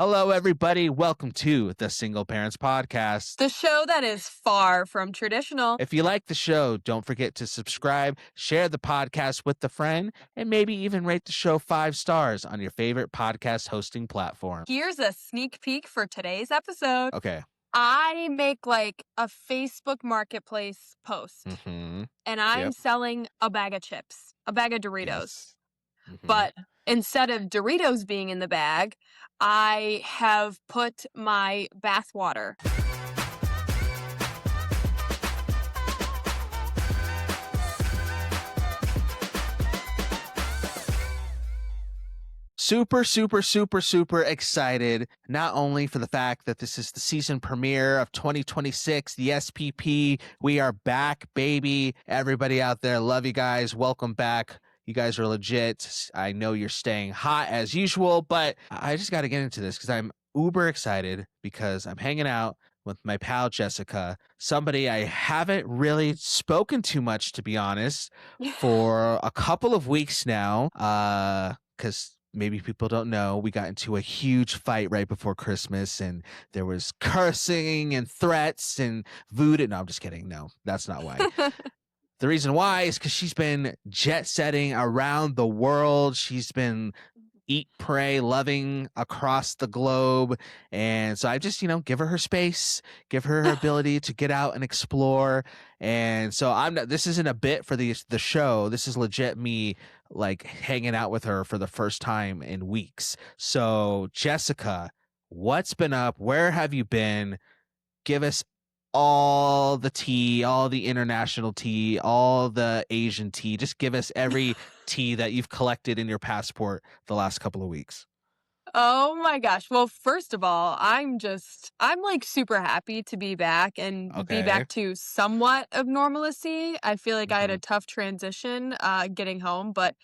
Hello, everybody. Welcome to the Single Parents Podcast. The show that is far from traditional. If you like the show, don't forget to subscribe, share the podcast with a friend, and maybe even rate the show 5 stars on your favorite podcast hosting platform. Here's a sneak peek for today's episode. Okay. I make like a Facebook marketplace post, and I'm selling a bag of chips, a bag of Doritos. Yes. But instead of Doritos being in the bag, I have put my bath water. Super excited, not only for the fact that this is the season premiere of 2026, the SPP. We are back, baby. Everybody out there, love you guys. Welcome back. You guys are legit. I know you're staying hot as usual, but I just got to get into this because I'm uber excited because I'm hanging out with my pal Jessica, somebody I haven't really spoken to much, to be honest, for a couple of weeks now, because maybe people don't know, we got into a huge fight right before Christmas, and there was cursing and threats and voodoo. No, I'm just kidding. No, that's not why. The reason why is because she's been jet setting around the world. She's been eat, pray, loving across the globe. And so I just, give her space, give her ability to get out and explore. And so this isn't a bit for the show. This is legit me like hanging out with her for the first time in weeks. So Jessica, what's been up? Where have you been? Give us all the tea, all the international tea, all the Asian tea. Just give us every tea that you've collected in your passport the last couple of weeks. Oh my gosh. Well, first of all, I'm like super happy to be back and be back to somewhat of normalcy. I feel like I had a tough transition getting home, but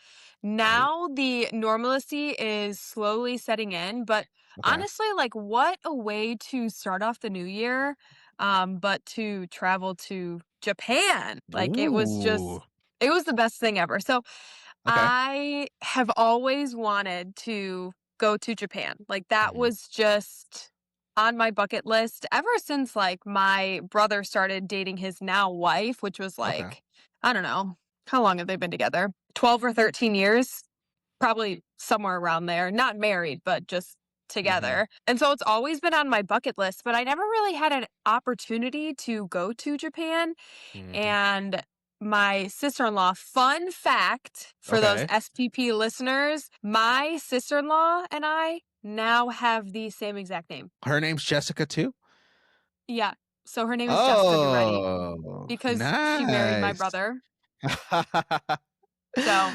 now the normalcy is slowly setting in. But honestly, like what a way to start off the new year, but to travel to Japan. Like it was the best thing ever. So I have always wanted to go to Japan. Like that was just on my bucket list ever since like my brother started dating his now wife, which was like, I don't know, how long have they been together? 12 or 13 years, probably somewhere around there. Not married, but just together. And so it's always been on my bucket list, but I never really had an opportunity to go to Japan. And my sister-in-law, fun fact for those SPP listeners, my sister-in-law and I now have the same exact name. Her name's Jessica too? Yeah. So her name is Jessica Duretti because she married my brother. So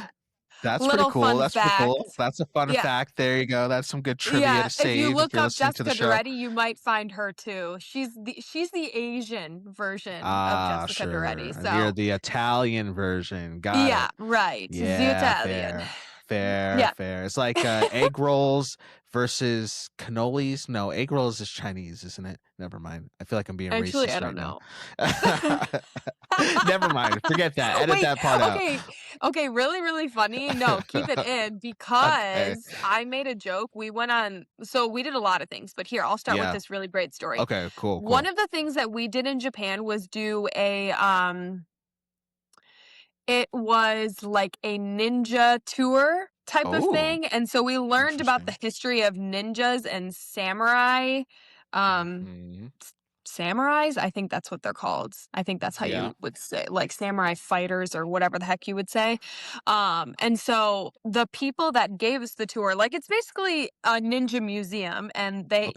that's pretty cool. That's fact. pretty cool. That's a fun fact. There you go. That's some good trivia to save. If you look up Jessica Duretti, you might find her too. She's the Asian version of Jessica Duretti. So you're the Italian version. Got it. Right. Yeah, the Italian. Fair. It's like egg rolls versus cannolis. No, egg rolls is Chinese, isn't it? Never mind. I feel like I'm being racist. I don't know. Never mind. Forget that. Edit that part out. Okay. Really funny. No, keep it in because I made a joke. We did a lot of things, but here, I'll start with this really great story. Okay, cool. One of the things that we did in Japan was do it was like a ninja tour type of thing. And so we learned about the history of ninjas and samurai. Samurais, I think that's what they're called. I think that's how you would say, like samurai fighters or whatever the heck you would say. And so the people that gave us the tour, like it's basically a ninja museum, and they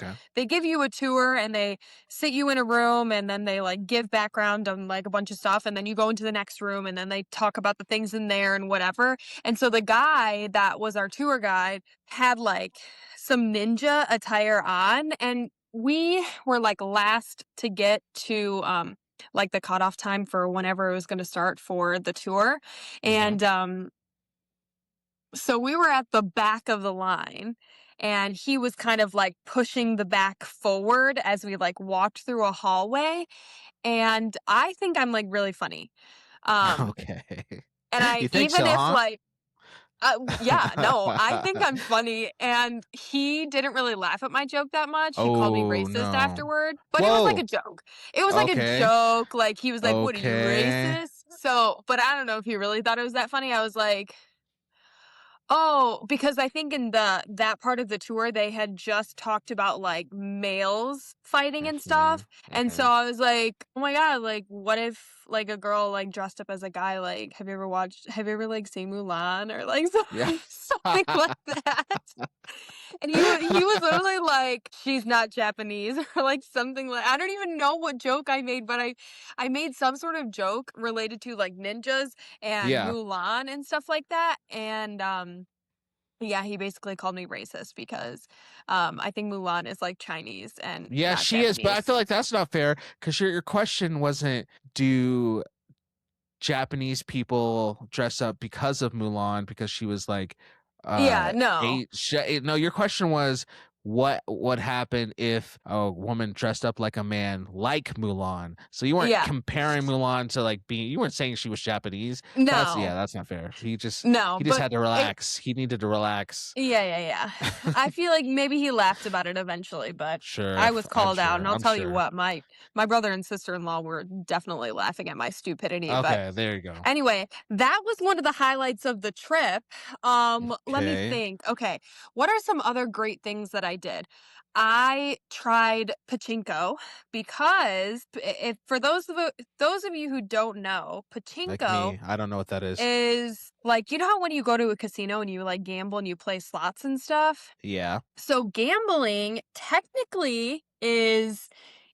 give you a tour and they sit you in a room and then they like give background on like a bunch of stuff, and then you go into the next room and then they talk about the things in there and whatever. And so the guy that was our tour guide had like some ninja attire on, and we were like last to get to like the cutoff time for whenever it was going to start for the tour. And so we were at the back of the line, and he was kind of like pushing the back forward as we like walked through a hallway. And I think I'm like really funny. Okay. And I, You think even so, if huh? like, Yeah, no, I think I'm funny, and he didn't really laugh at my joke that much. He called me Oh, racist no. afterward, but it was like a Whoa. joke. It was like a Okay. joke, like, he was like, "What, are you Okay. racist?" So but I don't know if he really thought it was that funny. I was like, oh, because I think in that part of the tour, they had just talked about, like, males fighting and Mhm. stuff, and so Mhm. I was like, "Oh my god, like, what if, like, a girl, like, dressed up as a guy, like, have you ever, like, seen Mulan?" Or, like, Yeah. something like that. And he was literally like, "She's not Japanese," or, like, something like I don't even know what joke I made, but I made some sort of joke related to, like, ninjas and Yeah. Mulan and stuff like that, and, yeah, he basically called me racist because, I think Mulan is, like, Chinese and Yeah, not she is, but I Japanese. feel like that's not fair because your question wasn't, do Japanese people dress up because of Mulan because she was like Yeah, no. no, your question was what would happen if a woman dressed up like a man like Mulan. So you weren't Yeah. comparing Mulan to like being, you weren't saying she was Japanese. That's, yeah, No. that's not fair. No, He just but had to it relax. He needed to relax. yeah, yeah, yeah. I feel like maybe he laughed about it eventually, but Sure, I was I'm called out, sure. and I'll I'm tell you sure. what, my brother and sister-in-law were definitely laughing at my stupidity, but Okay, there you go. anyway, that was one of the highlights of the trip. Let me Okay. think. Okay, what are some other great things that I did? I tried pachinko because if for those of you who don't know, Like pachinko me, I don't know what that is. is like you know how when you go to a casino and you like gamble and you play slots and stuff? Yeah. So gambling technically is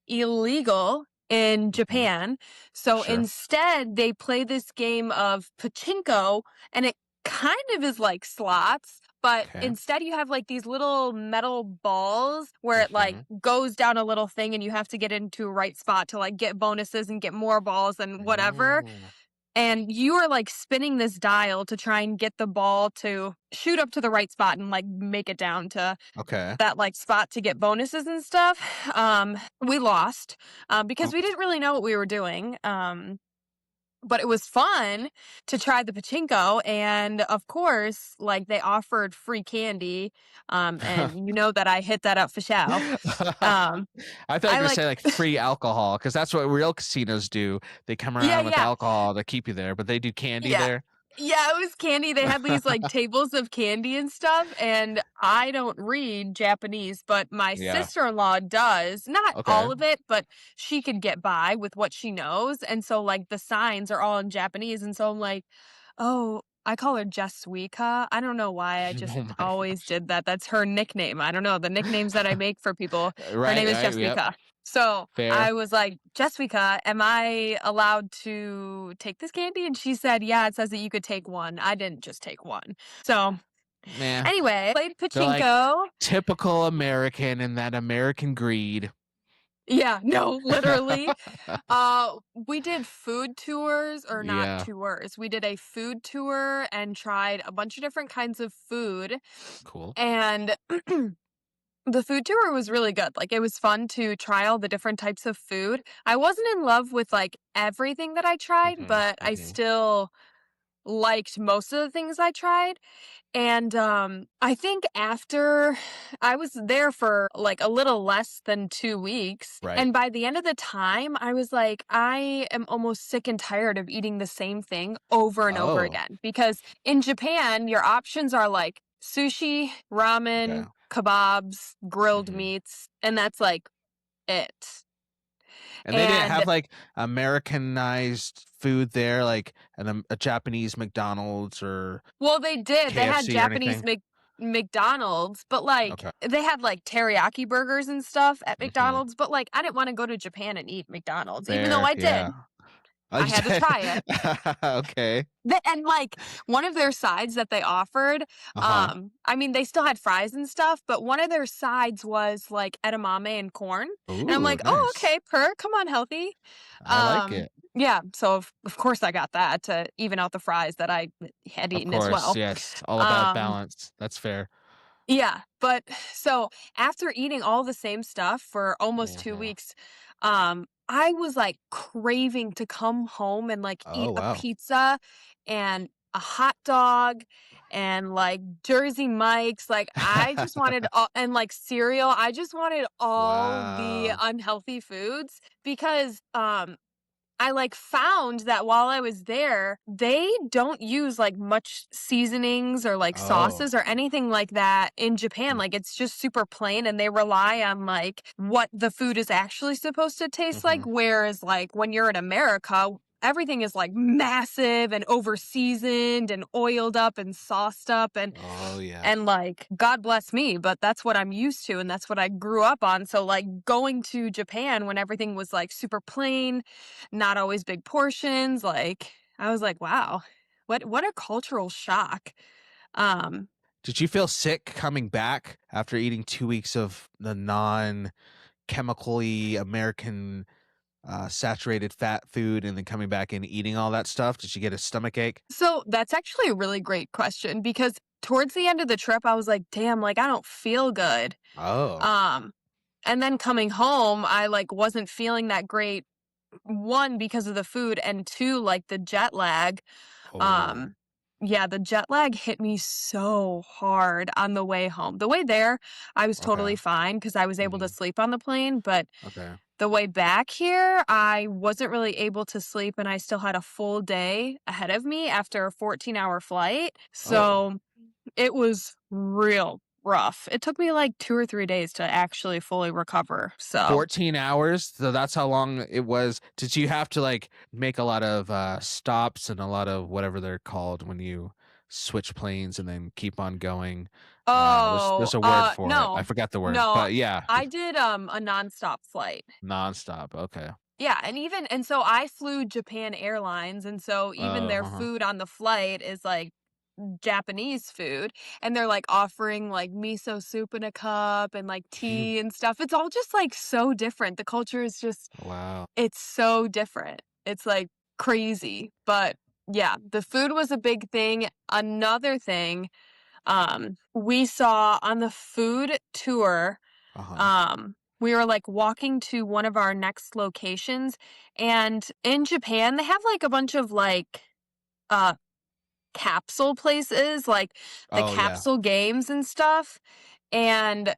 illegal in Mhm. Japan. So Sure. instead, they play this game of pachinko, and it kind of is like slots, but Okay. instead you have like these little metal balls where it like Mhm. goes down a little thing and you have to get into a right spot to like get bonuses and get more balls and whatever. Mm. And you are like spinning this dial to try and get the ball to shoot up to the right spot and like make it down to Okay. that, like, spot to get bonuses and stuff. We lost, because Oh. we didn't really know what we were doing, but it was fun to try the pachinko, and, of course, like, they offered free candy, and you know that I hit that up for show. Um, I thought you were I, gonna like say like free alcohol because that's what real casinos do. They come yeah, around with yeah. alcohol to keep you there, but they do candy Yeah. there. Yeah, it was candy. They had these, like, tables of candy and stuff, and I don't read Japanese, but my Yeah. sister-in-law does. Not Okay. all of it, but she could get by with what she knows, and so, like, the signs are all in Japanese, and so I'm like, "Oh," I call her Jesuika. I don't know why, I just Oh my always gosh. did that. That's her nickname. I don't know, the nicknames that I make for people, her name Right. is Right. Yep. Jesuika. So Fair. I was like, "Jessica, am I allowed to take this candy?" And she said, "Yeah, it says that you could take one." I didn't just take one. So, Nah. anyway, played They're like pachinko. typical American and that American greed. Yeah, no, literally. We did food tours or not Yeah. tours. We did a food tour and tried a bunch of different kinds of food, Cool. and the food tour was really good. Like, it was fun to try all the different types of food. I wasn't in love with, like, everything that I tried, Hmm. but I Hmm. still liked most of the things I tried. And, I think after I was there for, like, a little less than 2 weeks, Right. and by the end of the time, I was like, "I am almost sick and tired of eating the same thing over and over Oh. again." Because in Japan, your options are, like, sushi, Okay. ramen, kebabs, grilled Hmm. meats, and that's, like, it. And they didn't And have like Americanized food there, like a Japanese McDonald's or well, they did. They had KFC or Japanese anything. McDonald's, but, like, Okay. they had, like, teriyaki burgers and stuff at Hmm. McDonald's, but, like, I didn't wanna go to Japan and eat McDonald's, even though Fair. I Yeah. did. Oh, I you had to did. try it. Okay. And, like, one of their sides that they offered, Uh huh. I mean, they still had fries and stuff, but one of their sides was, like, edamame and corn, and I'm Ooh, like, "Oh, nice. okay, come on, healthy." I like it. Yeah, so of course I got that to even out the fries that I had Of eaten as course. well. Yes. All about Um balance. That's fair. Yeah, but so after eating all the same stuff for almost 2 Hmm. weeks, I was, like, craving to come home and, like, eat Oh, a wow. pizza and a hot dog and like Jersey Mike's. Like I just wanted all, and like cereal. I just wanted all the Wow. unhealthy foods because I like found that while I was there, they don't use like much seasonings or like Oh. sauces or anything like that in Japan. Mm, Like it's just super plain and they rely on like what the food is actually supposed to taste like. mhm. Whereas like when you're in America, everything is like massive and over seasoned and oiled up and sauced up Oh, yeah. and like, God bless me, but that's what I'm used to and that's what I grew up on. So like going to Japan when everything was like super plain, not always big portions, like I was like, wow, what a cultural shock. Um Did you feel sick coming back after eating 2 weeks of the non-chemically American, saturated fat food and then coming back and eating all that stuff? Did you get a stomach ache? so that's actually a really great question because towards the end of the trip I was like, damn, like I don't feel good. Oh. Um and then coming home, I like wasn't feeling that great. One, because of the food, and two, like the jet lag. Oh, Um, yeah, the jet lag hit me so hard on the way home. The way there, I was okay. totally fine because I was able to Mhm. sleep on the plane, but Okay. the way back here, I wasn't really able to sleep and I still had a full day ahead of me after a 14-hour flight. Oh. So it was real rough. It took me like 2 or 3 days to actually fully recover. So 14 hours? So that's how long it was. Did you have to like make a lot of stops and a lot of whatever they're called when you switch planes and then keep on going? There's a word for it. I no. forgot the word, No, but yeah, I did, a nonstop flight. nonstop. Okay. Yeah, and so I flew Japan Airlines, and so even their Uh-huh. food on the flight is, like, Japanese food, and they're, like, offering, like, miso soup in a cup and, like, tea and stuff. It's all just, like, so different. The culture is just Wow. it's so different. It's, like, crazy, but, yeah, the food was a big thing. Another thing, we saw on the food tour, Uh-huh. we were like walking to one of our next locations, and in Japan they have like a bunch of like uh capsule places, like the Oh, yeah. capsule games and stuff. And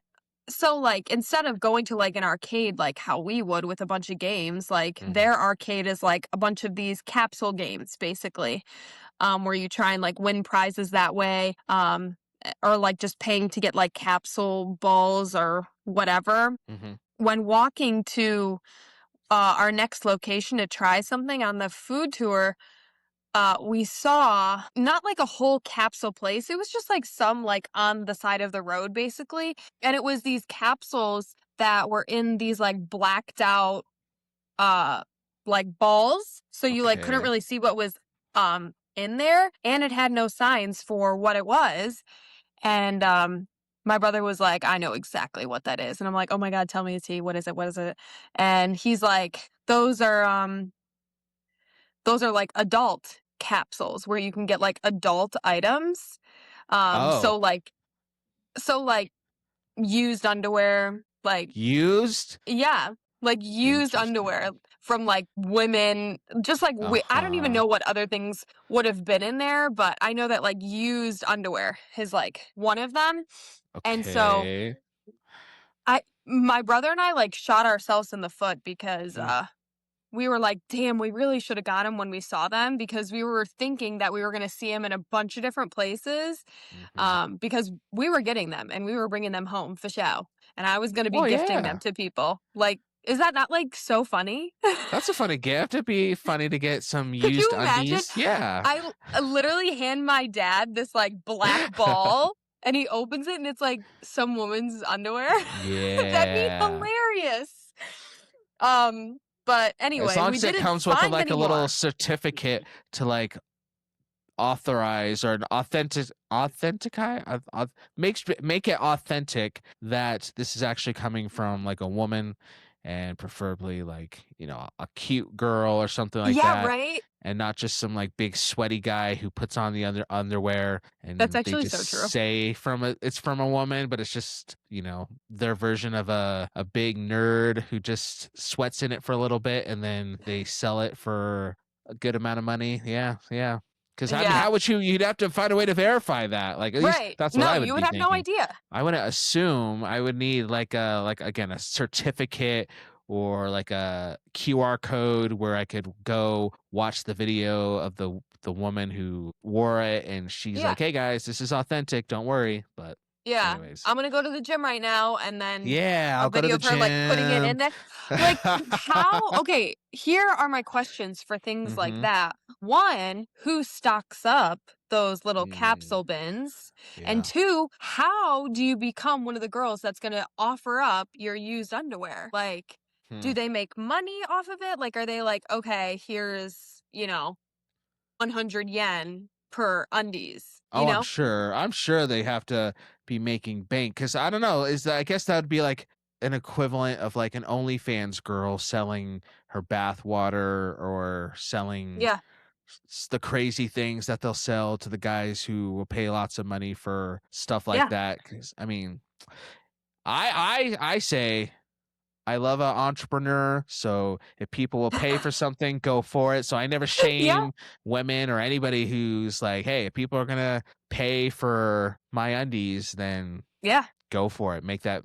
so like instead of going to like an arcade like how we would with a bunch of games, like Mhm. their arcade is like a bunch of these capsule games basically, where you try and like win prizes that way. Or like just paying to get like capsule balls or whatever. Mhm. When walking to our next location to try something on the food tour, we saw not like a whole capsule place. It was just like some like on the side of the road, basically. And it was these capsules that were in these like blacked out, uh, like balls. So you like couldn't Okay. really see what was, in there. And it had no signs for what it was. And, my brother was like, "I know exactly what that is." And I'm like, "Oh my god, tell me, T, what is it? What is it?" And he's like, those are, like, adult capsules where you can get, like, adult items." Um, Oh, so, like so, like, used underwear, like used? yeah, like, used underwear Interesting. from, like, women, just, like, I don't even Uh-huh. know what other things would have been in there, but I know that, like, used underwear is, like, one of them. And so Okay. my brother and I like shot ourselves in the foot because Mm, we were like, damn, we really should have got them when we saw them because we were thinking that we were going to see them in a bunch of different places, mhm. because we were getting them and we were bringing them home for show. And I was going to be Oh, gifting them yeah. to people. Like, is that not like so funny? That's a funny gift. It'd be funny to get some Could used you imagine? undies. Yeah. I literally hand my dad this like black ball and he opens it and it's like some woman's underwear. That'd be Yeah. hilarious. But As anyway, long we as it didn't comes with a, find like any a little more. certificate to like authorize or an make it authentic that this is actually coming from like a woman and preferably like, a cute girl or something like Yeah, that, right? and not just some like big sweaty guy who puts on the underwear That's and they actually just so true. say it's from a woman, but it's just, their version of a big nerd who just sweats in it for a little bit and then they sell it for a good amount of money. Yeah, yeah. Because I mean, Yeah. how would you'd have to find a way to verify that. Like, at least Right. that's what No, I you would would be have no thinking. idea. I would assume I would need like again, a certificate or like a QR code where I could go watch the video of the woman who wore it, and she's Yeah. like, "Hey guys, this is authentic. Don't worry." But Yeah. anyways, I'm gonna go to the gym right now, and then yeah, a I'll go to video the of her, like, putting it in gym. there. Like, how okay, here are my questions for things like Mm-hmm. that. 1, who stocks up those little Mm, capsule bins? And yeah. 2, how do you become one of the girls that's gonna offer up your used underwear? Like, Hmm. do they make money off of it? Like, are they like, "Okay, here's, 100 yen per undies," you Oh, I'm know? sure. I'm sure they have to be making bank because I don't know. Is that I guess that would be like an equivalent of like an OnlyFans girl selling her bath water or selling Yeah. the crazy things that they'll sell to the guys who will pay lots of money for stuff like Yeah. that. Because I mean, I say I love an entrepreneur, so if people will pay for something, go for it. So I never Yeah. shame women or anybody who's like, "Hey, if people are gonna pay for my undies, then Yeah. go for it. Make that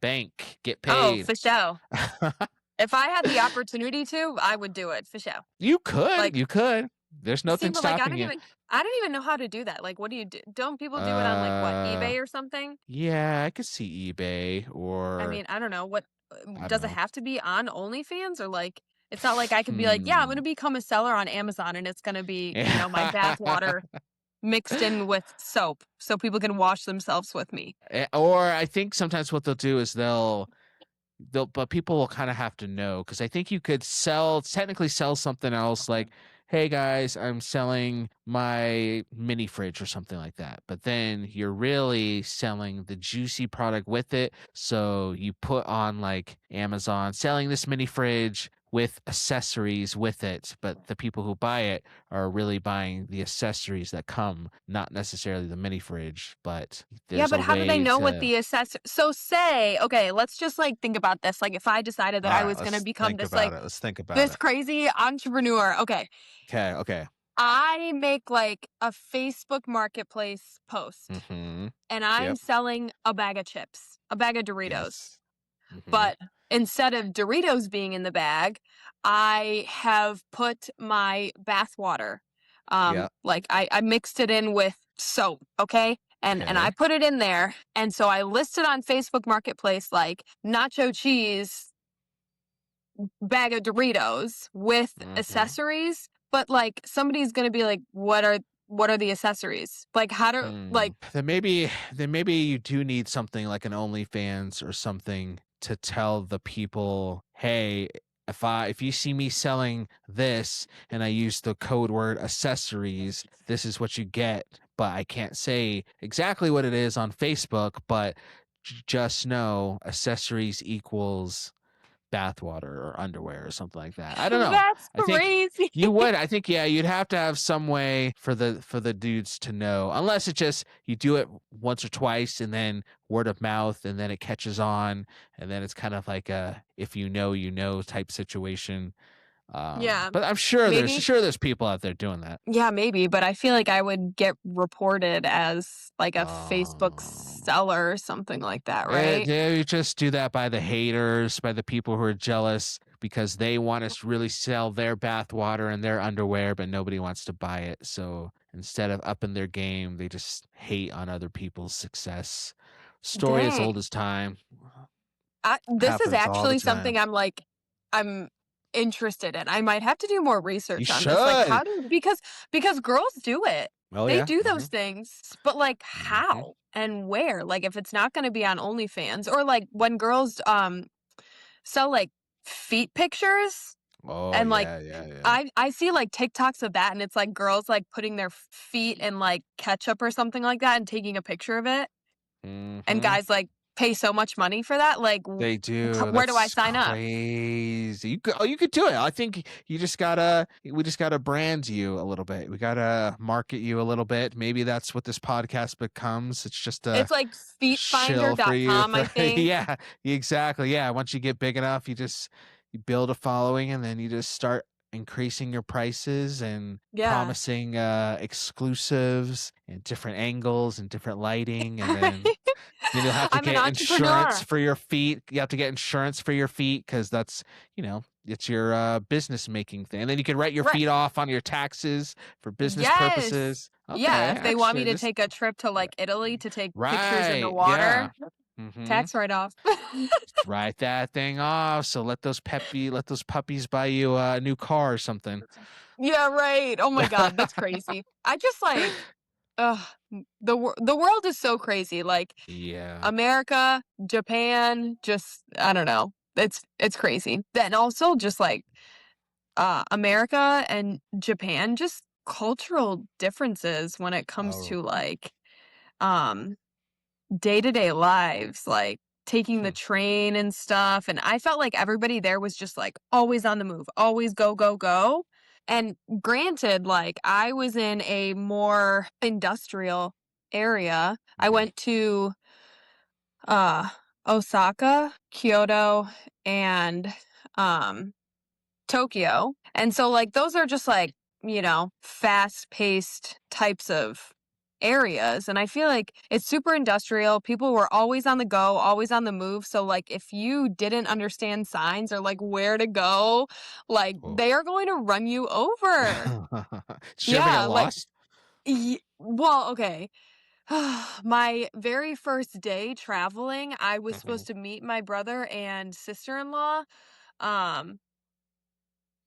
bank. Get Oh, paid." for sure. If I had the opportunity to, I would do it for sure. Like, You could. There's see, nothing but like, stopping you. I don't even know how to do that. Like, what do you do? Don't people do it on like what, Uh, eBay or something? yeah, I could see eBay I or mean, I don't know. What I don't does it know. have to be on OnlyFans, or like it's not like I could be like, yeah, I'm Hmm. gonna become a seller on Amazon, and it's gonna be, my bath water mixed in with soap so people can wash themselves with me. Or I think sometimes what they'll do is they'll but people will kind of have to know because I think you could technically sell something else like, hey guys, I'm selling my mini fridge or something like that, but then you're really selling the juicy product with it, so you put on like Amazon selling this mini fridge with accessories with it, but the people who buy it are really buying the accessories that come, not necessarily the mini fridge, but Yeah, there's a but how do they way know what to. the assessor so say, okay, let's just, like, think about this, like, if I decided that All I right, was gonna let's become think this, about like, it. Let's think about this it. crazy entrepreneur, okay, Okay, okay. I make, like, a Facebook Marketplace post, Mhm. and I'm Yep. selling a bag of chips, a bag of Doritos, Yes. Mhm. but instead of Doritos being in the bag, I have put my bath water, Yep. like, I mixed it in with soap, okay? And I Okay. put it in there, and so I listed on Facebook Marketplace, like, nacho cheese bag of Doritos with Mhm. accessories, but, like, somebody's gonna be like, what are the accessories? Like, how do Hmm. like Then maybe you do need something like an OnlyFans or something to tell the people, hey, if you see me selling this and I use the code word accessories, this is what you get. But I can't say exactly what it is on Facebook, but just know accessories equals bathwater or underwear or something like that. I don't know. that's I think crazy. you would. I think yeah, you'd have to have some way for the dudes to know. Unless it just you do it once or twice and then word of mouth and then it catches on and then it's kind of like a if you know you know type situation. Yeah, But I'm sure maybe. there's people out there doing that. Yeah, maybe, but I feel like I would get reported as, like, a Facebook Um seller or something like that, right? They just do that by the haters, by the people who are jealous because they want to really sell their bath water and their underwear, but nobody wants to buy it. So instead of upping their game, they just hate on other people's success. Story as old Dang. as time. This is Happens all the actually something time. I'm interested in. I might have to do more You research on this. Like, should. how do because girls do it. Oh They yeah. do those Hmm. things, but like Hmm. how and where? Like if it's not going to be on OnlyFans or like when girls sell like feet pictures Oh and like yeah, yeah, yeah. I see like TikToks of that and it's like girls like putting their feet in like ketchup or something like that and taking a picture of it and Hmm. guys like pay so much money for that. Like They do. where do I That's sign up? crazy. You could do it. I think we just gotta brand you a little bit. We gotta market you a little bit. Maybe that's what this podcast becomes. It's just a It's like shill for you feetfinder.com, for I think. yeah, exactly. Yeah. Once you get big enough, you build a following and then you just start increasing your prices and Yeah. promising exclusives and different angles and different lighting, and Right? then you'll have to I'm an get insurance entrepreneur. for your feet. You have to get insurance for your feet because that's, it's your business making thing. And then you can write your Right. feet off on your taxes for business Yes. purposes. Yeah, Okay, if they want me actually, to this take a trip to, like, Italy to take pictures in the right, water, yeah. Mhm. tax write-off. Just write that thing off. So let those puppies buy you a new car or something. Yeah, right. Oh my god, that's crazy. I just, like ugh, the world is so crazy, like, Yeah. America, Japan, just I don't know. It's crazy. Then also just, like, America and Japan, just cultural differences when it comes Oh. to, like, um day-to-day lives, like taking the Hmm. train and stuff, and I felt like everybody there was just, like, always on the move, always go, go, go, and granted, like, I was in a more industrial area. I Mhm. went to, uh, Osaka, Kyoto, and, um Tokyo. And so, like, those are just like, fast-paced types of areas. And I feel like it's super industrial. People were always on the go, always on the move. So, like, if you didn't understand signs or like where to go, like, Whoa. they are going to run you over. Did you ever get Yeah, like, lost? well, okay. My very first day traveling, I was Mhm. supposed to meet my brother and sister-in-law. Um,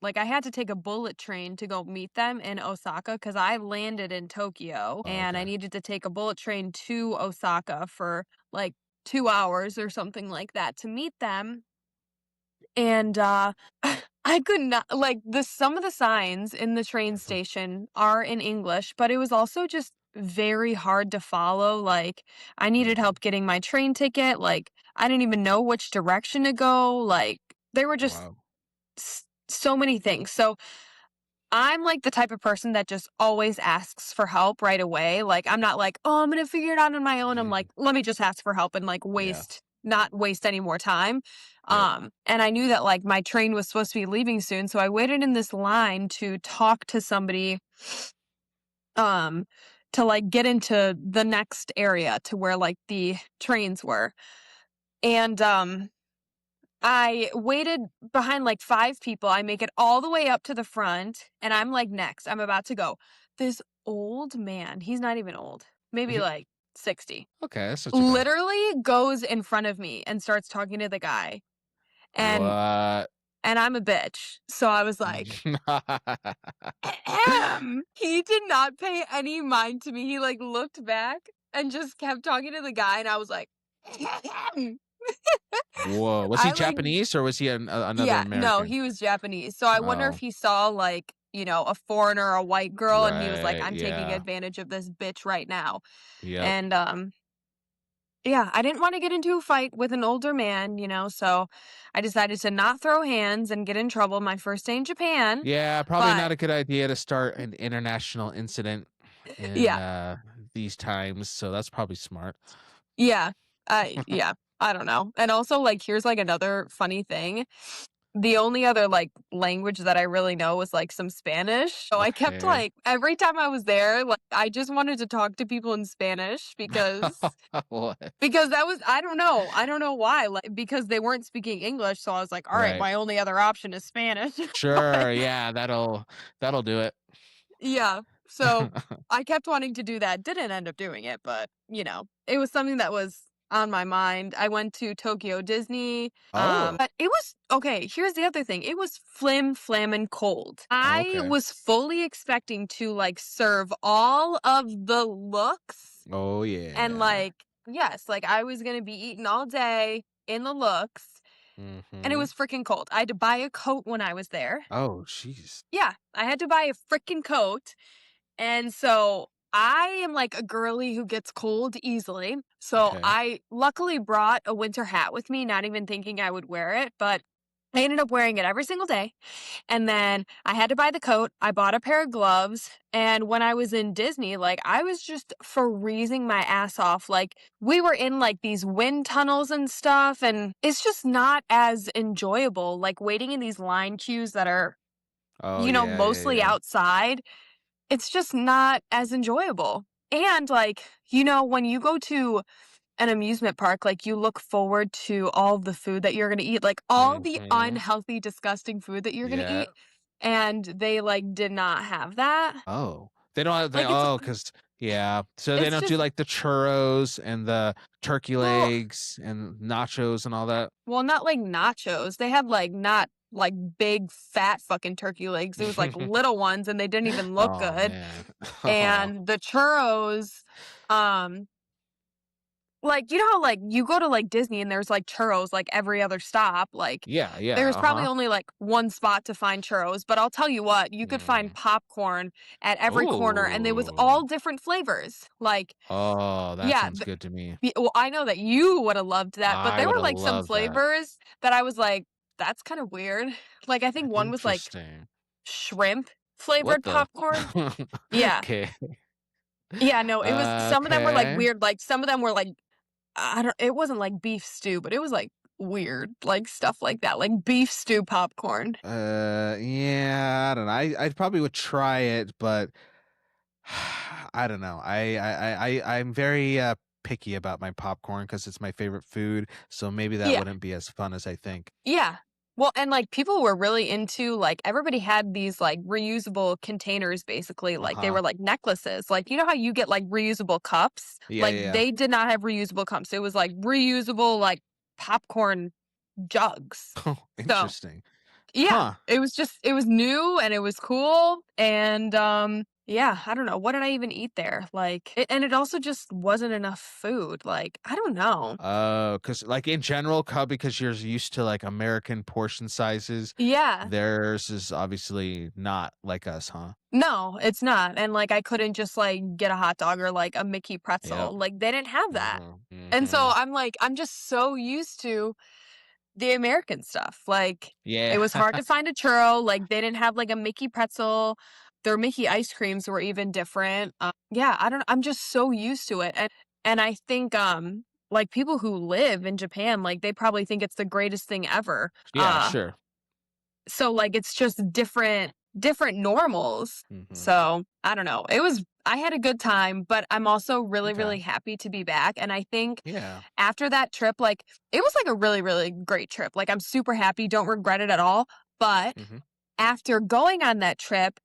Like, I had to take a bullet train to go meet them in Osaka because I landed in Tokyo, Oh, and I okay. needed to take a bullet train to Osaka for, like, 2 hours or something like that to meet them, and, I could not like, some of the signs in the train Mhm. station are in English, but it was also just very hard to follow, like, I needed Mhm. help getting my train ticket, like, I didn't even know which direction to go, like, there were just Wow. so many things. So I'm like the type of person that just always asks for help right away. Like I'm not like, "Oh, I'm going to figure it out on my own." I'm like, Mhm. "Let me just ask for help and like Yeah. not waste any more time." Yep. And I knew that like my train was supposed to be leaving soon, so I waited in this line to talk to somebody um to like get into the next area to where like the trains were. And I waited behind like 5 people. I make it all the way up to the front, and I'm like, "Next, I'm about to go." This old man, he's not even old, maybe Mhm. like 60, Okay, that's not too bad. literally goes in front of me and starts talking to the guy, and What? I'm a bitch. So I was like, "Ahem." He did not pay any mind to me. He, like, looked back and just kept talking to the guy, and I was like, "Ahem." Whoa. Was he I, like Japanese or was he another Yeah, no, American? he was Japanese. So I wonder if Oh, he saw like, a foreigner, a white girl, and he was like, right. "I'm taking Yeah. advantage of this bitch right now." Yep. And yeah, I didn't want to get into a fight with an older man, so I decided to not throw hands and get in trouble my first day in Japan. Yeah, probably But not a good idea to start an international incident in yeah, these times, so that's probably smart. yeah, yeah, I don't know. And also like here's like another funny thing. The only other, like, language that I really know was, like, some Spanish, so I kept, Okay. like every time I was there, like, I just wanted to talk to people in Spanish What? because that was I don't know why, like, because they weren't speaking English, so I was like, "Alright, Right. my only other option is Spanish." But Sure, yeah, that'll do it. yeah, so I kept wanting to do that, didn't end up doing it, but, it was something that was on my mind. I went to Tokyo Disney, Oh, but it was okay, here's the other thing, it was flammin' cold. I okay. was fully expecting to, like, serve all of the looks Oh, and, yeah. like yes, like, I was gonna be eating all day in the looks, and it Mhm. was freaking cold. I had to buy a coat when I was there. Oh, jeez. Yeah, I had to buy a freaking coat. And so I am like a girly who gets cold easily. So Okay. I luckily brought a winter hat with me, not even thinking I would wear it, but I ended up wearing it every single day. And then I had to buy the coat. I bought a pair of gloves. And when I was in Disney, like I was just freezing my ass off. Like we were in like these wind tunnels and stuff. And it's just not as enjoyable, like waiting in these line queues that are Oh, yeah, yeah, mostly yeah. outside, it's just not as enjoyable. And like, when you go to an amusement park, like you look forward to all the food that you're going to eat, like all the Mhm. unhealthy, disgusting food that you're going to Yeah. eat. And they like did not have that. Oh. They don't have Like it's, because yeah. So they it's don't do, just, like, the churros and the turkey well, legs and nachos and all that? well, not like nachos. They had like not like big fat fucking turkey legs. It was like little ones and they didn't even look Oh, good. man. And the churros, um, like, you know how, like, you go to, like, Disney and there's, like, churros, like, every other stop, like, Yeah, yeah, there's probably uh-huh. only, like, one spot to find churros, but I'll tell you what, you could find Mm. popcorn at every corner, and they was Ooh. all different flavors, like, Oh, that yeah, sounds good to me. well, I know that you woulda loved that, but I there were, woulda like, some loved that. flavors that I was like, "That's kinda weird." Like, I think one was, like, Interesting. shrimp What flavored the popcorn. Yeah. Okay. Yeah, no, it was some of them were, like, Okay. weird, like, some of them were, like, I don't it wasn't like beef stew, but it was, like, weird, like, stuff like that, like beef stew popcorn. Yeah, I don't know. I probably would try it, but I don't know. I'm very picky about my popcorn because it's my favorite food. So maybe that Yeah, wouldn't be as fun as I think. yeah. Well, and, like, people were really into, like everybody had these, like, reusable containers, basically, like, they Uh-huh. were like necklaces, like, you know how you get, like, reusable cups? Yeah, Like, yeah, yeah. they did not have reusable cups, it was, like, reusable, like, popcorn jugs. Oh, So interesting. yeah, Huh. it was new and it was cool, and, yeah, I don't know, what did I even eat there? Like, and it also just wasn't enough food, like, I don't know. Oh, because like in general, because you're used to like American portion sizes, Yeah. theirs is obviously not like us, huh? No, it's not, and, like, I couldn't just, like, get a hot dog or, like, a Mickey Yep. pretzel, like, they didn't have that. Mhm. And so Mhm. I'm like, I'm just so used to the American stuff, like, it Yeah. was hard to find a churro, like, they didn't have, like, a Mickey pretzel, their Mickey ice creams were even different, yeah, I don't I'm just so used to it, and I think, like, people who live in Japan, like, they probably think it's the greatest thing ever, Yeah, sure. so, like, it's just different normals, Mhm. so, I don't know, I had a good time, but I'm also really, Okay. really happy to be back, and I think Yeah. after that trip, like, it was, like, a really, really great trip, like, I'm super happy, don't regret it at all, but Mhm. after going on that trip,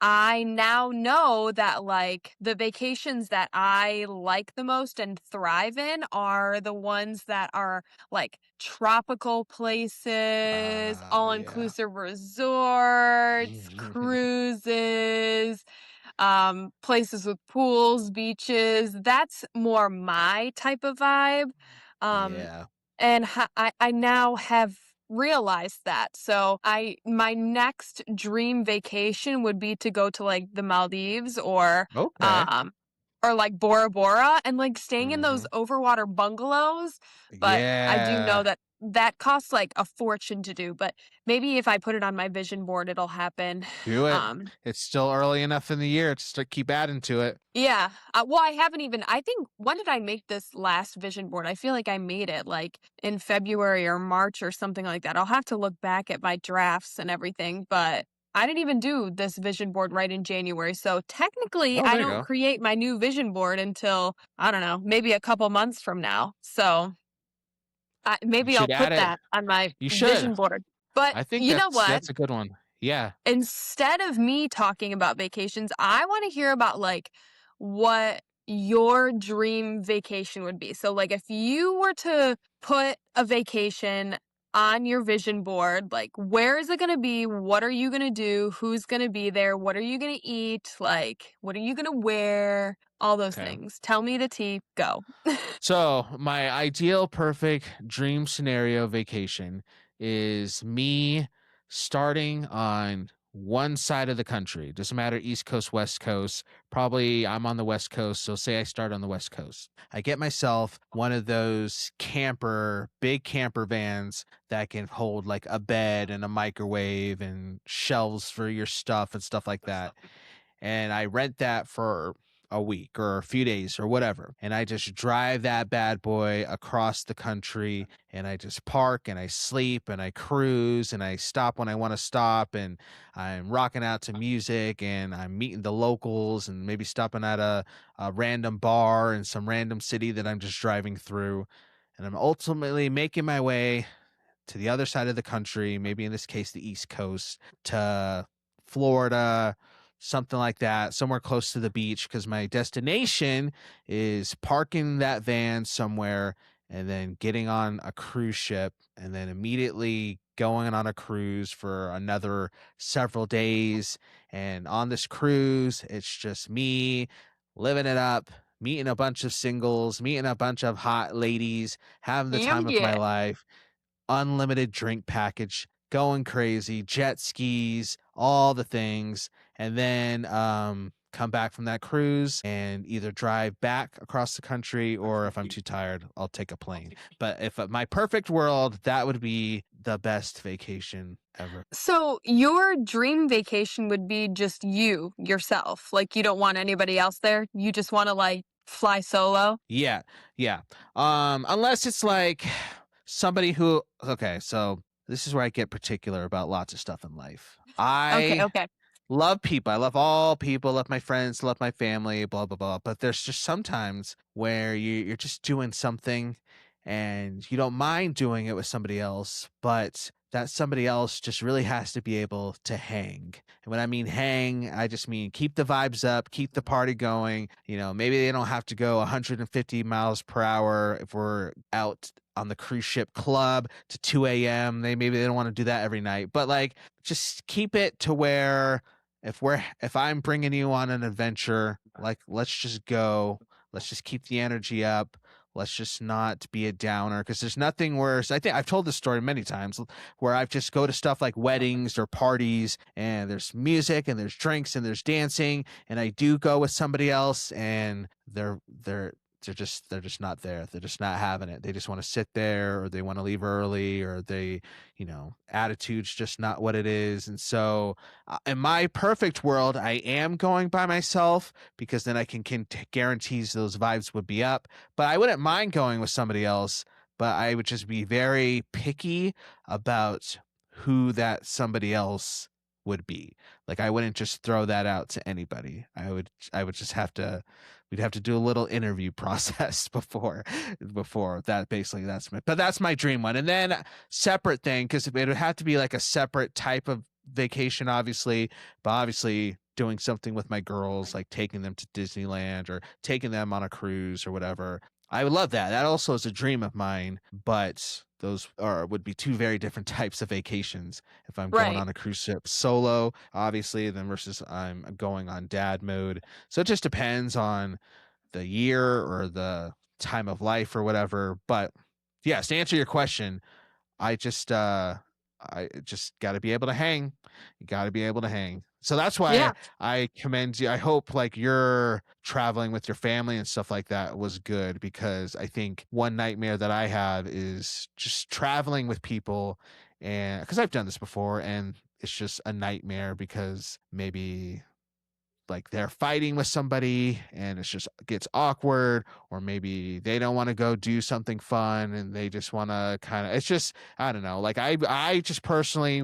I now know that, like, the vacations that I like the most and thrive in are the ones that are, like, tropical places, Yeah. all-inclusive resorts, cruises, places with pools, beaches. That's more my type of vibe. Um, Yeah. and I now have realized that. So my next dream vacation would be to go to like the Maldives Okay. um or like Bora Bora and like staying in those Mhm. overwater bungalows. But I do know Yeah. that that costs like a fortune to do, but maybe if I put it on my vision board, it'll happen. Do it. Um, It's still early enough in the year to keep adding to it. Yeah. Well, I haven't even I think when did I make this last vision board? I feel like I made it like in February or March or something like that. I'll have to look back at my drafts and everything, but I didn't even do this vision board right in January. So technically, Oh, I there you don't go. create my new vision board until I don't know, maybe a couple months from now. So You maybe I'll should add put it. that on my You should. vision board. But I think you know what? that's a good one. Yeah. Instead of me talking about vacations, I want to hear about like what your dream vacation would be. So like if you were to put a vacation on your vision board, like where is it going to be? What are you going to do? Who's going to be there? What are you going to eat? Like what are you going to wear? All those Okay. things. Tell me the tea. Go. So, my ideal perfect dream scenario vacation is me starting on one side of the country. Doesn't matter East Coast, West Coast. Probably I'm on the West Coast. So, say I start on the West Coast. I get myself one of those big camper vans that can hold like a bed and a microwave and shelves for your stuff and stuff like that. And I rent that for a week or a few days or whatever. And I just drive that bad boy across the country and I just park and I sleep and I cruise and I stop when I want to stop and I'm rocking out to music and I'm meeting the locals and maybe stopping at a random bar in some random city that I'm just driving through. And I'm ultimately making my way to the other side of the country, maybe in this case, the East Coast, to Florida, something like that, somewhere close to the beach, because my destination is parking that van somewhere and then getting on a cruise ship and then immediately going on a cruise for another several days. And on this cruise, it's just me living it up, meeting a bunch of singles, meeting a bunch of hot ladies, having the Hell time of my yeah. life, unlimited drink package, going crazy, jet skis, all the things, and then come back from that cruise and either drive back across the country or if I'm too tired, I'll take a plane. But if my perfect world, that would be the best vacation ever. So your dream vacation would be just you, yourself. Like you don't want anybody else there. You just want to like fly solo. Yeah, yeah. Unless it's like somebody who okay, so this is where I get particular about lots of stuff in life. Okay, I okay. love people. I love all people, love my friends, love my family, blah blah blah. But there's just sometimes where you're just doing something and you don't mind doing it with somebody else, but that somebody else just really has to be able to hang. And when I mean hang, I just mean keep the vibes up, keep the party going. You know, maybe they don't have to go 150 miles per hour if we're out on the cruise ship club to 2 a.m. Maybe they don't want to do that every night, but like just keep it to where if I'm bringing you on an adventure, like let's just go, let's just keep the energy up. Let's just not be a downer because there's nothing worse. I think I've told this story many times where I've just go to stuff like weddings or parties and there's music and there's drinks and there's dancing and I do go with somebody else and they're just not there. They're just not having it. They just want to sit there or they want to leave early or attitude's just not what it is. And so in my perfect world, I am going by myself because then I can guarantees those vibes would be up. But I wouldn't mind going with somebody else, but I would just be very picky about who that somebody else would be. Like I wouldn't just throw that out to anybody. I would just have to we'd have to do a little interview process before that. Basically that's my dream one. And then separate thing because it would have to be like a separate type of vacation obviously, but obviously doing something with my girls like taking them to Disneyland or taking them on a cruise or whatever. I would love that. That also is a dream of mine, but those are would be two very different types of vacations. If I'm going Right. on a cruise ship solo, obviously, then versus I'm going on dad mode. So it just depends on the year or the time of life or whatever. But yes, to answer your question, I just gotta be able to hang. You gotta be able to hang. So that's why Yeah. I commend you. I hope like your traveling with your family and stuff like that was good because I think one nightmare that I have is just traveling with people and because I've done this before and it's just a nightmare because maybe like they're fighting with somebody and it's just gets awkward or maybe they don't want to go do something fun and they just want to kind of it's just I don't know like I just personally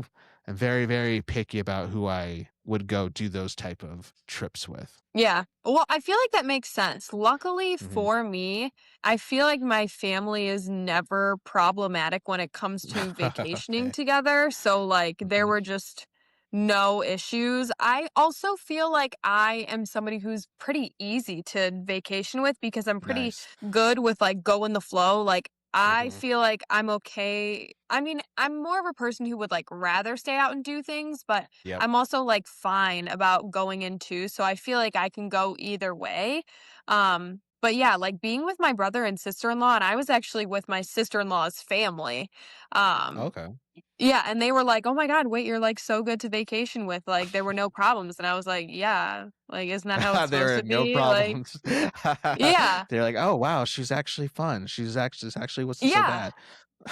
am very very picky about who I would go do those type of trips with. Yeah. Well, I feel like that makes sense. Luckily Hmm. for me, I feel like my family is never problematic when it comes to vacationing Okay. together. So, like, there Hmm. were just no issues. I also feel like I am somebody who's pretty easy to vacation with because I'm pretty Nice. good with like go in the flow. Like, I Hmm. feel like I'm okay. I mean, I'm more of a person who would like rather stay out and do things, but Yep. I'm also, like, fine about going in too, so I feel like I can go either way. But yeah, like, being with my brother and sister-in-law and I was actually with my sister-in-law's family. Um, Okay. yeah, and they were like, "Oh my god, wait, you're, like, so good to vacation with, like, there were no problems," and I was like, "Yeah, like, isn't that how it's supposed There are to no be?" Like problems. yeah, They're like, oh wow, she's actually fun. She's actually wasn't so yeah, bad.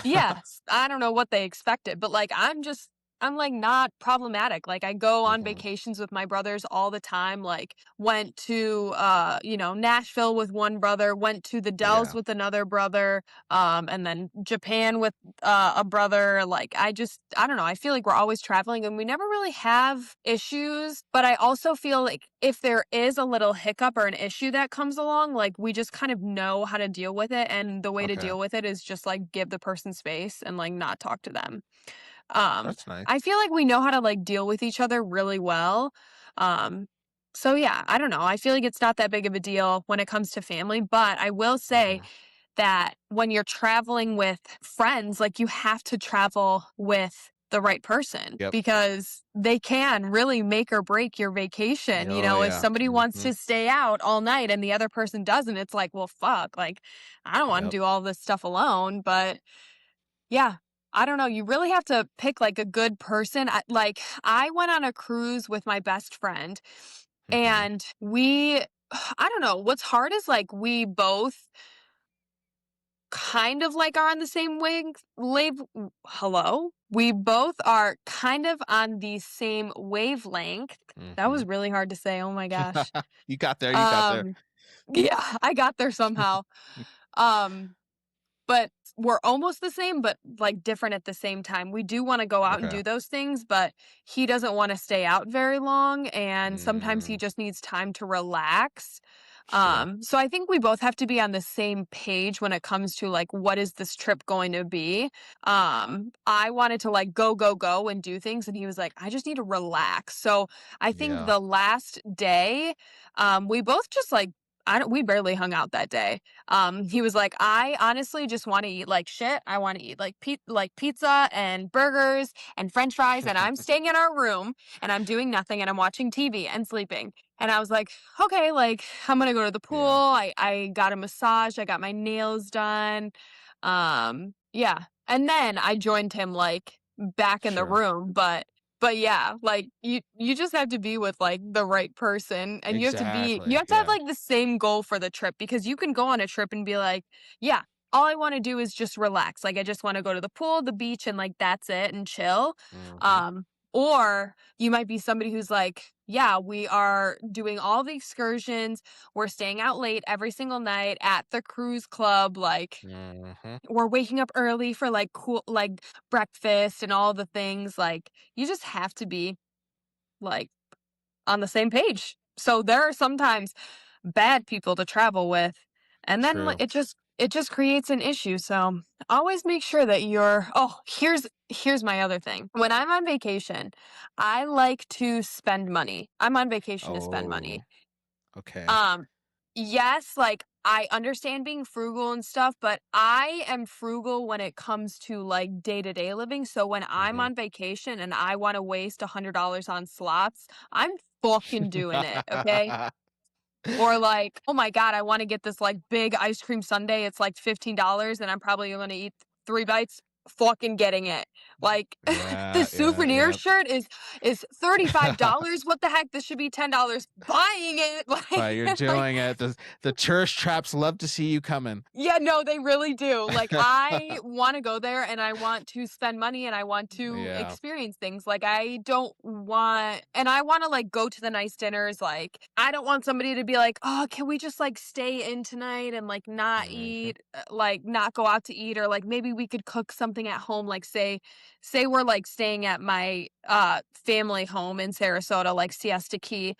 yes. I don't know what they expected, but, like, I'm just I'm like not problematic. Like I go on Mhm. vacations with my brothers all the time. Like went to Nashville with one brother, went to the Dells Yeah. with another brother, and then Japan with a brother. Like I don't know. I feel like we're always traveling and we never really have issues. But I also feel like if there is a little hiccup or an issue that comes along, like we just kind of know how to deal with it. And the way to Okay. deal with it is just like give the person space and like not talk to them. Um, That's nice. I feel like we know how to like deal with each other really well. Um, so yeah, I don't know. I feel like it's not that big of a deal when it comes to family, but I will say Mhm. that when you're traveling with friends, like you have to travel with the right person Yep. because they can really make or break your vacation. You Oh, know, if yeah. somebody wants Mhm. to stay out all night and the other person doesn't, it's like, well, fuck, like I don't want to Yep. do all this stuff alone, but yeah. I don't know, you really have to pick, like, a good person. I went on a cruise with my best friend, Mhm. and we I don't know, what's hard is, like, we both kind of, like, are on the same hello? We both are kind of on the same wavelength. That was Mhm. really hard to say, oh my gosh. You got there, you got there. Um, yeah, I got there somehow. Um But we're almost the same, but, like, different at the same time. We do wanna go out and Okay. do those things, but he doesn't wanna stay out very long, and sometimes he Mm, just needs time to relax. sure. So I think we both have to be on the same page when it comes to, like, what is this trip going to be? I wanted to, like, go, go, go and do things, and he was like, "I just need to relax." So I think Yeah. the last day, we both just, like I don't we barely hung out that day. He was like, "I honestly just wanna eat like shit. I wanna eat like pizza and burgers and french fries, and I'm staying in our room, and I'm doing nothing, and I'm watching TV and sleeping." And I was like, "Okay, like, I'm gonna go to the pool." Yeah. I got a massage, I got my nails done. Yeah. And then I joined him, like, back in the Sure. room, but yeah, like you just have to be with like the right person and you Exactly. have to have Yeah. like the same goal for the trip because you can go on a trip and be like, yeah, all I want to do is just relax. Like I just want to go to the pool, the beach and like that's it and chill. Mhm. Um or you might be somebody who's like, yeah, we are doing all the excursions. We're staying out late every single night at the cruise club like Mhm. we're waking up early for like cool like breakfast and all the things like you just have to be like on the same page. So there are sometimes bad people to travel with and then True. it just creates an issue. So always make sure that you're here's my other thing. When I'm on vacation, I like to spend money. I'm on vacation to spend money. Oh, okay. Um, yes, like, I understand being frugal and stuff, but I am frugal when it comes to, like, day-to-day living, so when I'm Mhm. on vacation and I wanna waste $100 on slots, I'm fucking doing it, okay? Or like, "Oh my god, I wanna get this, like, big ice cream sundae, it's, like, $15 and I'm probably gonna eat 3 bites." Fucking getting it. Like, the Yeah, yeah, souvenir yeah. shirt is $35, what the heck? This should be $10. Buying it, But you're like doing it. The tourist traps love to see you coming. yeah, no, they really do. Like, I wanna go there and I want to spend money and I want to Yeah. experience things. Like, I don't want and I wanna, like, go to the nice dinners, like, I don't want somebody to be like, "Oh, can we just, like, stay in tonight and, like, not Mhm. eat, like, not go out to eat?" Or, like, maybe we could cook something at home, like, say we're, like, staying at my, family home in Sarasota, like, Siesta Key.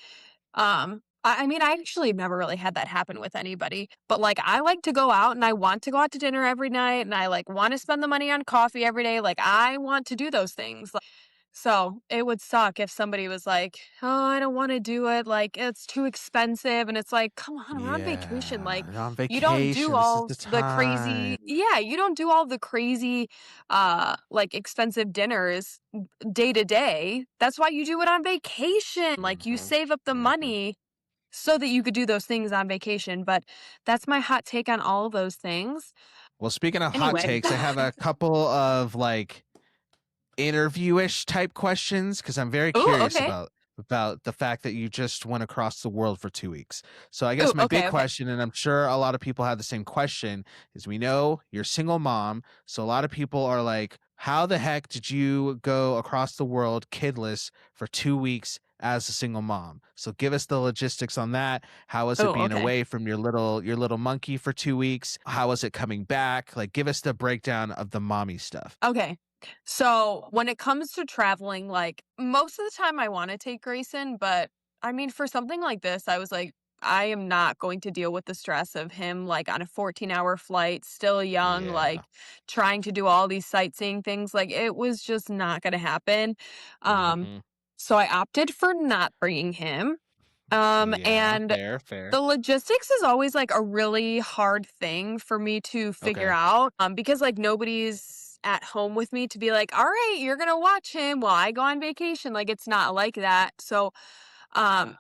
I mean, I actually have never really had that happen with anybody, but, like, I like to go out and I want to go out to dinner every night and I, like, wanna spend the money on coffee every day, like, I want to do those things, like so, it would suck if somebody was like, "Oh, I don't wanna do it, like, it's too expensive," and it's like, "Come on, we're on vacation, like, Yeah. You're on you don't do vacation. This is all the the crazy" time. Yeah, you don't do all the crazy, like, expensive dinners day to day. That's why you do it on vacation, like, you Mhm. save up the Mhm. money so that you could do those things on vacation, but that's my hot take on all of those things. Well, speaking of hot Anyway. takes, I have a couple of like interview-ish type questions because I'm very Ooh, curious okay. about the fact that you just went across the world for 2 weeks. So I Ooh, guess my big okay, okay. question, and I'm sure a lot of people have the same question, is we know you're a single mom, so a lot of people are like, How the heck did you go across the world kidless for 2 weeks as a single mom? So give us the logistics on that. How was it Oh, being okay. away from your little monkey for 2 weeks? How was it coming back? Like, give us the breakdown of the mommy stuff. Okay. So when it comes to traveling, like most of the time I want to take Grayson, but I mean, for something like this, I was like, I am not going to deal with the stress of him like on a 14-hour flight, still young, Yeah. like trying to do all these sightseeing things. Like it was just not going to happen. Um, Mhm. so I opted for not bringing him. Yeah, And fair, fair. the logistics is always, like, a really hard thing for me to figure Okay. out, because, like, nobody's at home with me to be like, "All right, you're gonna watch him while I go on vacation." Like, it's not like that. So, um,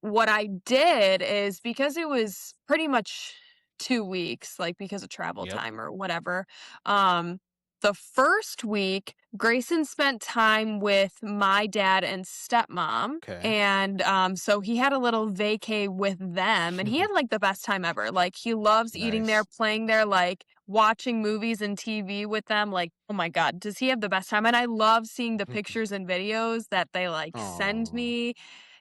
what I did is because it was pretty much 2 weeks, like, because of travel Yep. time or whatever, um, the first week, Grayson spent time with my dad and stepmom, Okay. and, so he had a little vacay with them, and he had, like, the best time ever. Like, he loves eating there, Nice. playing there, like, watching movies and TV with them, like, oh my god, does he have the best time, and I love seeing the pictures and videos that they, like, send Aw. me,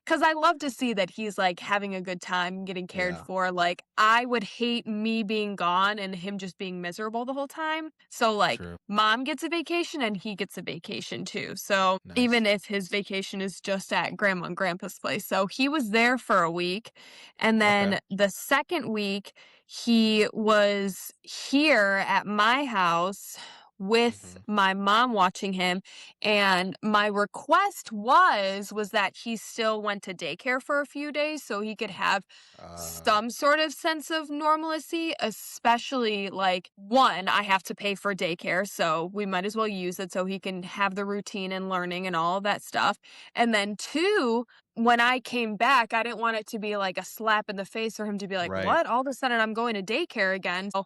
'cause I love to see that he's, like, having a good time, getting cared Yeah. for. Like, I would hate me being gone and him just being miserable the whole time. So, like, True. mom gets a vacation and he gets a vacation too. So, Nice. even if his vacation is just at grandma and grandpa's place. So, he was there for a week, and Okay. then the second week, he was here at my house with Mhm. my mom watching him, and my request was that he still went to daycare for a few days so he could have Uh, some sort of sense of normalcy, especially like one, I have to pay for daycare, so we might as well use it so he can have the routine and learning and all of that stuff. And then two, when I came back, I didn't want it to be like a slap in the face for him to be like, right. "What? All of a sudden I'm going to daycare again." So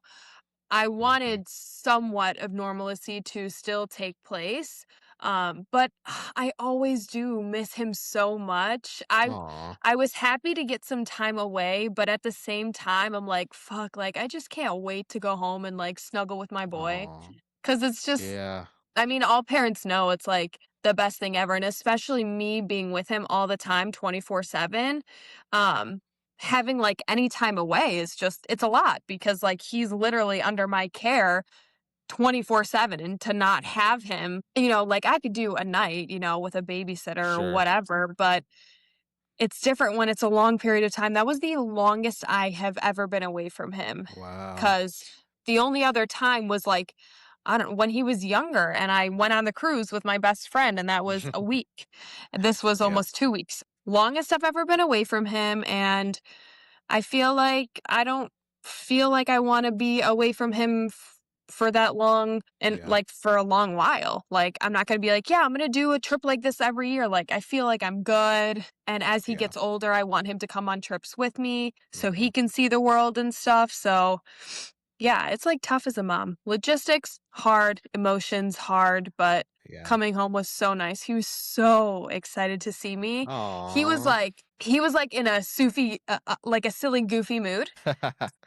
I Mhm. wanted somewhat of normalcy to still take place. But I always do miss him so much. Aw. I was happy to get some time away, but at the same time, I'm like, fuck, like I just can't wait to go home and like snuggle with my boy. Aw. Cause it's just Yeah. I mean, all parents know it's like the best thing ever. And especially me being with him all the time, 24/7. Um, having like any time away is just it's a lot because like he's literally under my care 24/7, and to not have him, like I could do a night, with a babysitter or Sure. whatever, but it's different when it's a long period of time. That was the longest I have ever been away from him, Wow. because the only other time was like, I don't when he was younger and I went on the cruise with my best friend, and that was a week. And this was Yep. almost 2 weeks. Longest I've ever been away from him, and I feel like I don't feel like I wanna be away from him for that long and, Yeah. like, for a long while. Like, I'm not gonna be like, "Yeah, I'm gonna do a trip like this every year." Like, I feel like I'm good, and as he Yeah. gets older, I want him to come on trips with me so Mhm. he can see the world and stuff. So, yeah, it's, like, tough as a mom. Logistics, hard. Emotions, hard, but Yeah. coming home was so nice. He was so excited to see me. Aw. He was, like, in a like, a silly, goofy mood,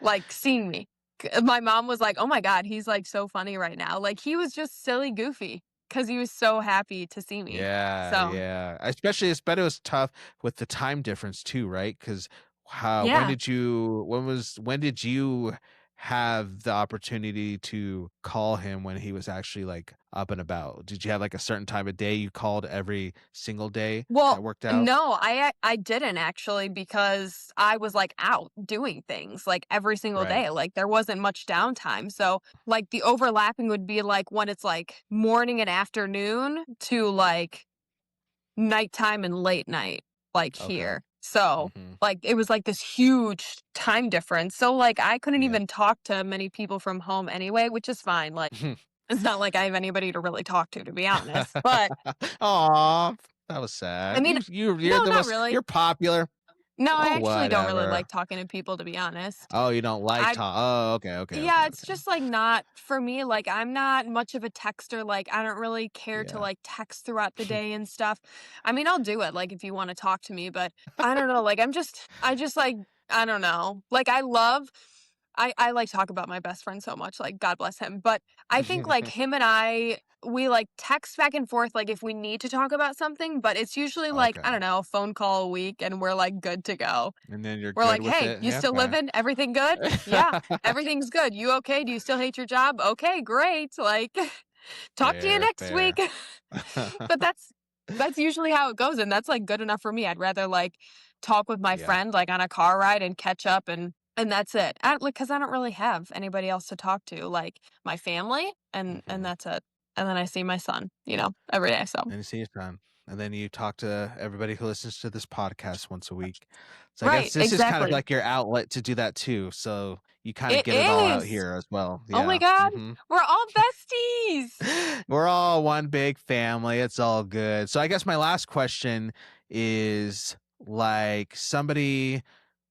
like, seeing me. My mom was like, "Oh my god, he's, like, so funny right now." Like, he was just silly goofy because he was so happy to see me. Yeah, So, yeah. Especially it's bet it was tough with the time difference too, right? Because how yeah. when did you have the opportunity to call him when he was actually, like, up and about? Did you have, like, a certain time of day you called every single day Well, that worked out? no, I didn't actually because I was, like, out doing things, like, every single Right. day, like, there wasn't much downtime, so, like, the overlapping would be, like, when it's, like, morning and afternoon to, like, nighttime and late night, like, Okay. here. So, Mhm. like, it was, like, this huge time difference, so, like, I couldn't Yeah. even talk to many people from home anyway, which is fine, like, it's not like I have anybody to really talk to be honest, but, Aw, that was I sad. mean You're no, the not most really. you're popular. No, I Oh, actually don't really whatever. like talking to people, to be honest. Oh, you don't like I talk. Oh, okay, okay, okay, Yeah, it's okay. just, like, not for me, like, I'm not much of a texter, like, I don't really care to, Yeah. like, text throughout the day and stuff. I mean, I'll do it, like, if you wanna talk to me, but I don't know, like, I just, like, I don't know. Like, I love I like talk about my best friend so much, like, God bless him, but I think, like, him and we, like, text back and forth, like, if we need to talk about something, but it's usually, like, I Okay. don't know, a phone call a week, and we're, like, good to go. And then you're We're good like, with "Hey, it? you Yeah, still okay. living? Everything good? Yeah, everything's good. You okay? Do you still hate your job? Okay, great, like, talk to you Fair, next week." fair. But that's usually how it goes, and that's, like, good enough for me. I'd rather, like, talk with my Yeah, friend, like, on a car ride and catch up and that's it. Like, 'cause I don't really have anybody else to talk to, like, my family, and mhm. that's it. And then I see my son, every day, so And you see your son, and then you talk to everybody who listens to this podcast once a week. So I guess Right, this is kind of exactly. like your outlet to do that too, so you kinda It get it all out is! here as well. Oh my Yeah, god, mhm. we're all besties! We're all one big family. It's all good. So I guess my last question is like somebody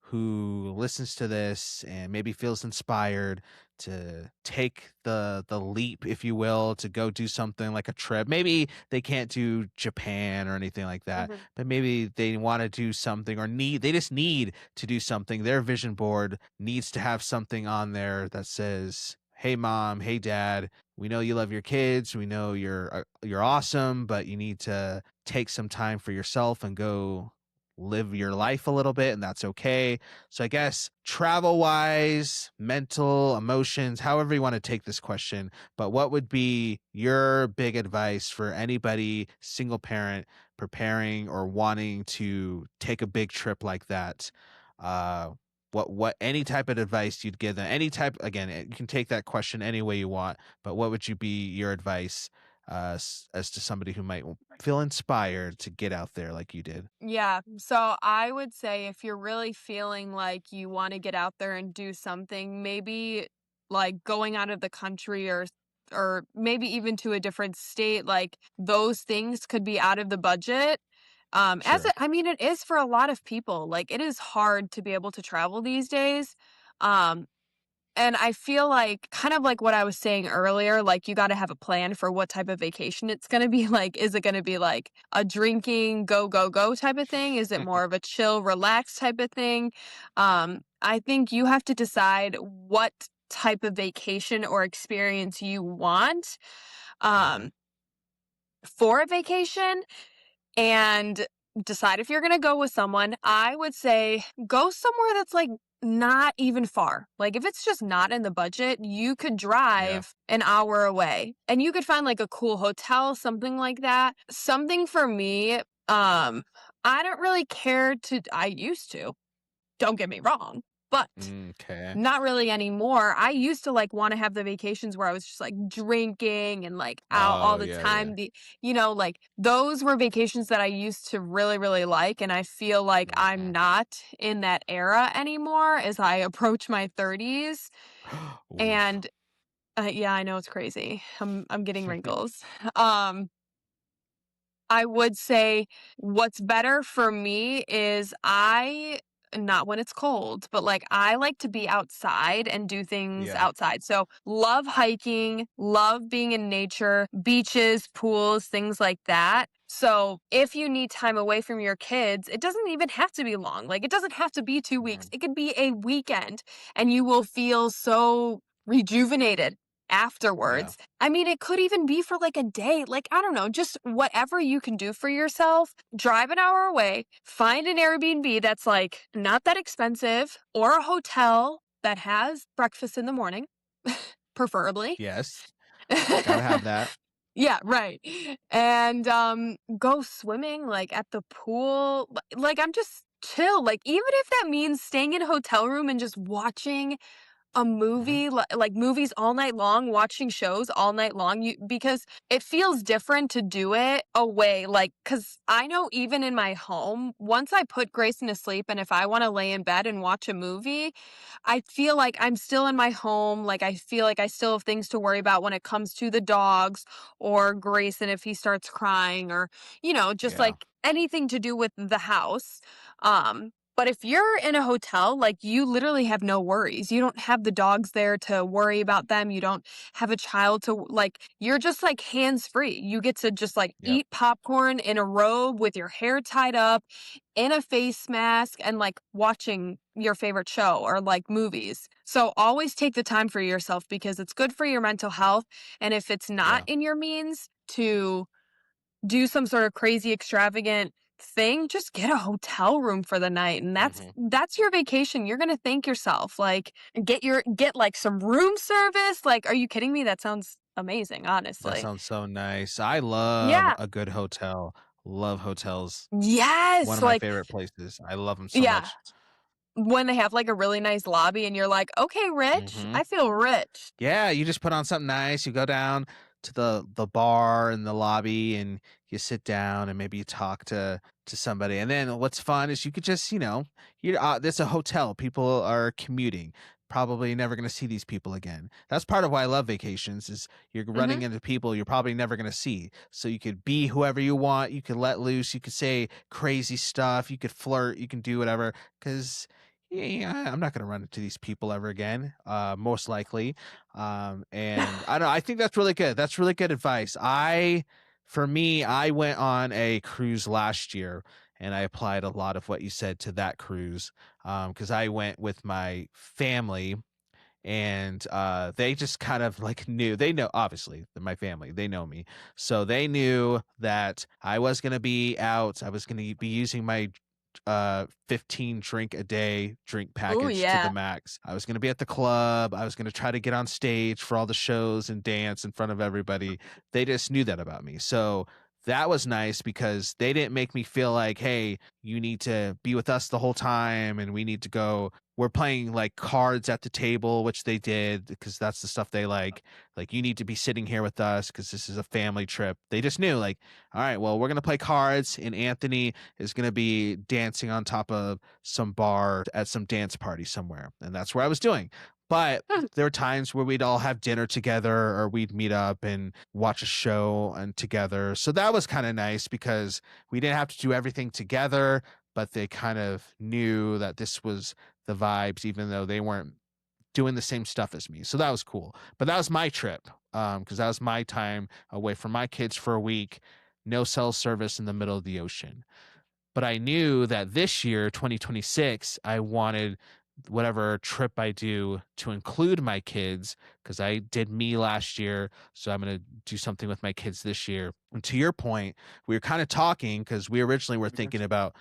who listens to this and maybe feels inspired to take the leap, if you will, to go do something like a trip. Maybe they can't do Japan or anything like that, Mhm. but maybe they want to do something or they just need to do something. Their vision board needs to have something on there that says, "Hey mom, hey dad, we know you love your kids. We know you're awesome, but you need to take some time for yourself and go live your life a little bit, and that's okay." So I guess travel wise, mental, emotions, however you want to take this question, but what would be your big advice for anybody, single parent, preparing or wanting to take a big trip like that? Uh what any type of advice you'd give them, any type, again, you can take that question any way you want, but what would you be your advice as to somebody who might feel inspired to get out there like you did? Yeah, so I would say if you're really feeling like you wanna get out there and do something, maybe, like, going out of the country or maybe even to a different state, like, those things could be out of the budget. As Sure. I mean, it is for a lot of people, like, it is hard to be able to travel these days. Um, and I feel like kind of like what I was saying earlier, like, you gotta have a plan for what type of vacation it's gonna be like. Is it gonna be like a drinking, go, go, go type of thing? Is it more of a chill, relax type of thing? I think you have to decide what type of vacation or experience you want, Hmm. um, for a vacation and decide if you're gonna go with someone. I would say go somewhere that's, like, not even far. Like, if it's just not in the budget, you could Yeah. drive an hour away, and you could find, like, a cool hotel, something like that. Something for me, I don't really care to I used to, don't get me wrong, but Okay. not really anymore. I used to, like, wanna have the vacations where I was just, like, drinking and, like, out all Oh the yeah, yeah. time. Like, those were vacations that I used to really, really like, and I feel like I'm Hmm. not in that era anymore as I approach my 30s, Oof. and, yeah, I know it's crazy. I'm getting wrinkles. Um I would say what's better for me is not when it's cold, but, like, I like to be outside and do things Yeah. outside. So, love hiking, love being in nature, beaches, pools, things like that. So, if you need time away from your kids, it doesn't even have to be long. Like, it doesn't have to be 2 weeks. Mhm. It could be a weekend, and you will feel so rejuvenated Yeah. afterwards. I mean, it could even be for like a day. Like, I don't know, just whatever you can do for yourself. Drive an hour away, find an Airbnb that's like not that expensive or a hotel that has breakfast in the morning, preferably. Yes. Gotta have that. Yeah, right. And go swimming like at the pool. Like I'm just chill. Like even if that means staying in a hotel room and just watching a Hmm. movie, like movies all night long, watching shows all night long, because it feels different to do it away, like, cause I know even in my home, once I put Grayson to sleep and if I wanna lay in bed and watch a movie, I feel like I'm still in my home, like, I feel like I still have things to worry about when it comes to the dogs or Grayson if he starts crying or, just, Yeah. like, anything to do with the house, But if you're in a hotel, like, you literally have no worries. You don't have the dogs there to worry about them. You don't have a child to, like, you're just, like, hands-free. You get to just, like, Yep. eat popcorn in a robe with your hair tied up, in a face mask, and, like, watching your favorite show or, like, movies. So always take the time for yourself because it's good for your mental health, and if it's not Yeah. in your means to do some sort of crazy extravagant thing, just get a hotel room for the night, and Hmm. that's your vacation. You're gonna thank yourself. Like, get, like, some room service. Like, are you kidding me? That sounds amazing, That honestly. sounds so nice. I love Yeah. a good hotel. Love hotels. One Yes, of my like, favorite places. I love them so yeah, much. when they have, like, a really nice lobby and you're like, "Okay, rich. Hmm. I feel rich." Yeah, you just put on something nice. You go down to the bar in the lobby and you sit down and maybe you talk to somebody. And then what's fun is you could just, you there's a hotel. People are commuting. Probably never going to see these people again. That's part of why I love vacations is you're Mhm. running into people you're probably never going to see. So you could be whoever you want. You could let loose. You could say crazy stuff. You could flirt. You can do whatever because yeah, I'm not going to run into these people ever again. Most likely. And I don't know, I think that's really good. That's really good advice. For me, I went on a cruise last year and I applied a lot of what you said to that cruise. Because I went with my family and they just kind of like knew they know obviously my family they know me so they knew that I was going to be out. I was going to be using my 15 drink a day drink Ooh, package to the yeah. max. I was going to be at the club. I was going to try to get on stage for all the shows and dance in front of everybody. They just knew that about me. So that was nice because they didn't make me feel like, hey, you need to be with us the whole time and we need to go. We're playing like cards at the table, which they did because that's the stuff they like. Like, you need to be sitting here with us because this is a family trip. They just knew, like, all right, well, we're going to play cards and Anthony is going to be dancing on top of some bar at some dance party somewhere. And that's where I was doing. But there were times where we'd all have dinner together or we'd meet up and watch a show and together. So that was kind of nice because we didn't have to do everything together, but they kind of knew that this was the vibes, even though they weren't doing the same stuff as me. So that was cool. But that was my trip because that was my time away from my kids for a week, no cell service in the middle of the ocean. But I knew that this year, 2026, I wanted whatever trip I do to include my kids because I did me last year. So I'm going to do something with my kids this year. And to your point, we were kind of talking because we originally were thinking about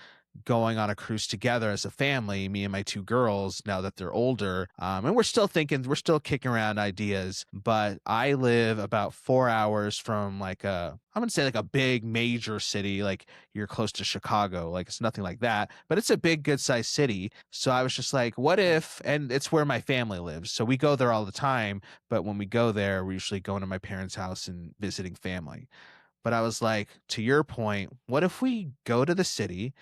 going on a cruise together as a family, me and my two girls, now that they're older. And we're still thinking, we're still kicking around ideas, but I live about 4 hours from like I wouldn't say like a big major city, like you're close to Chicago. Like it's nothing like that, but it's a big, good sized city. So I was just like, what if, and it's where my family lives. So we go there all the time. But when we go there, we're usually going to my parents' house and visiting family. But I was like, to your point, what if we go to the city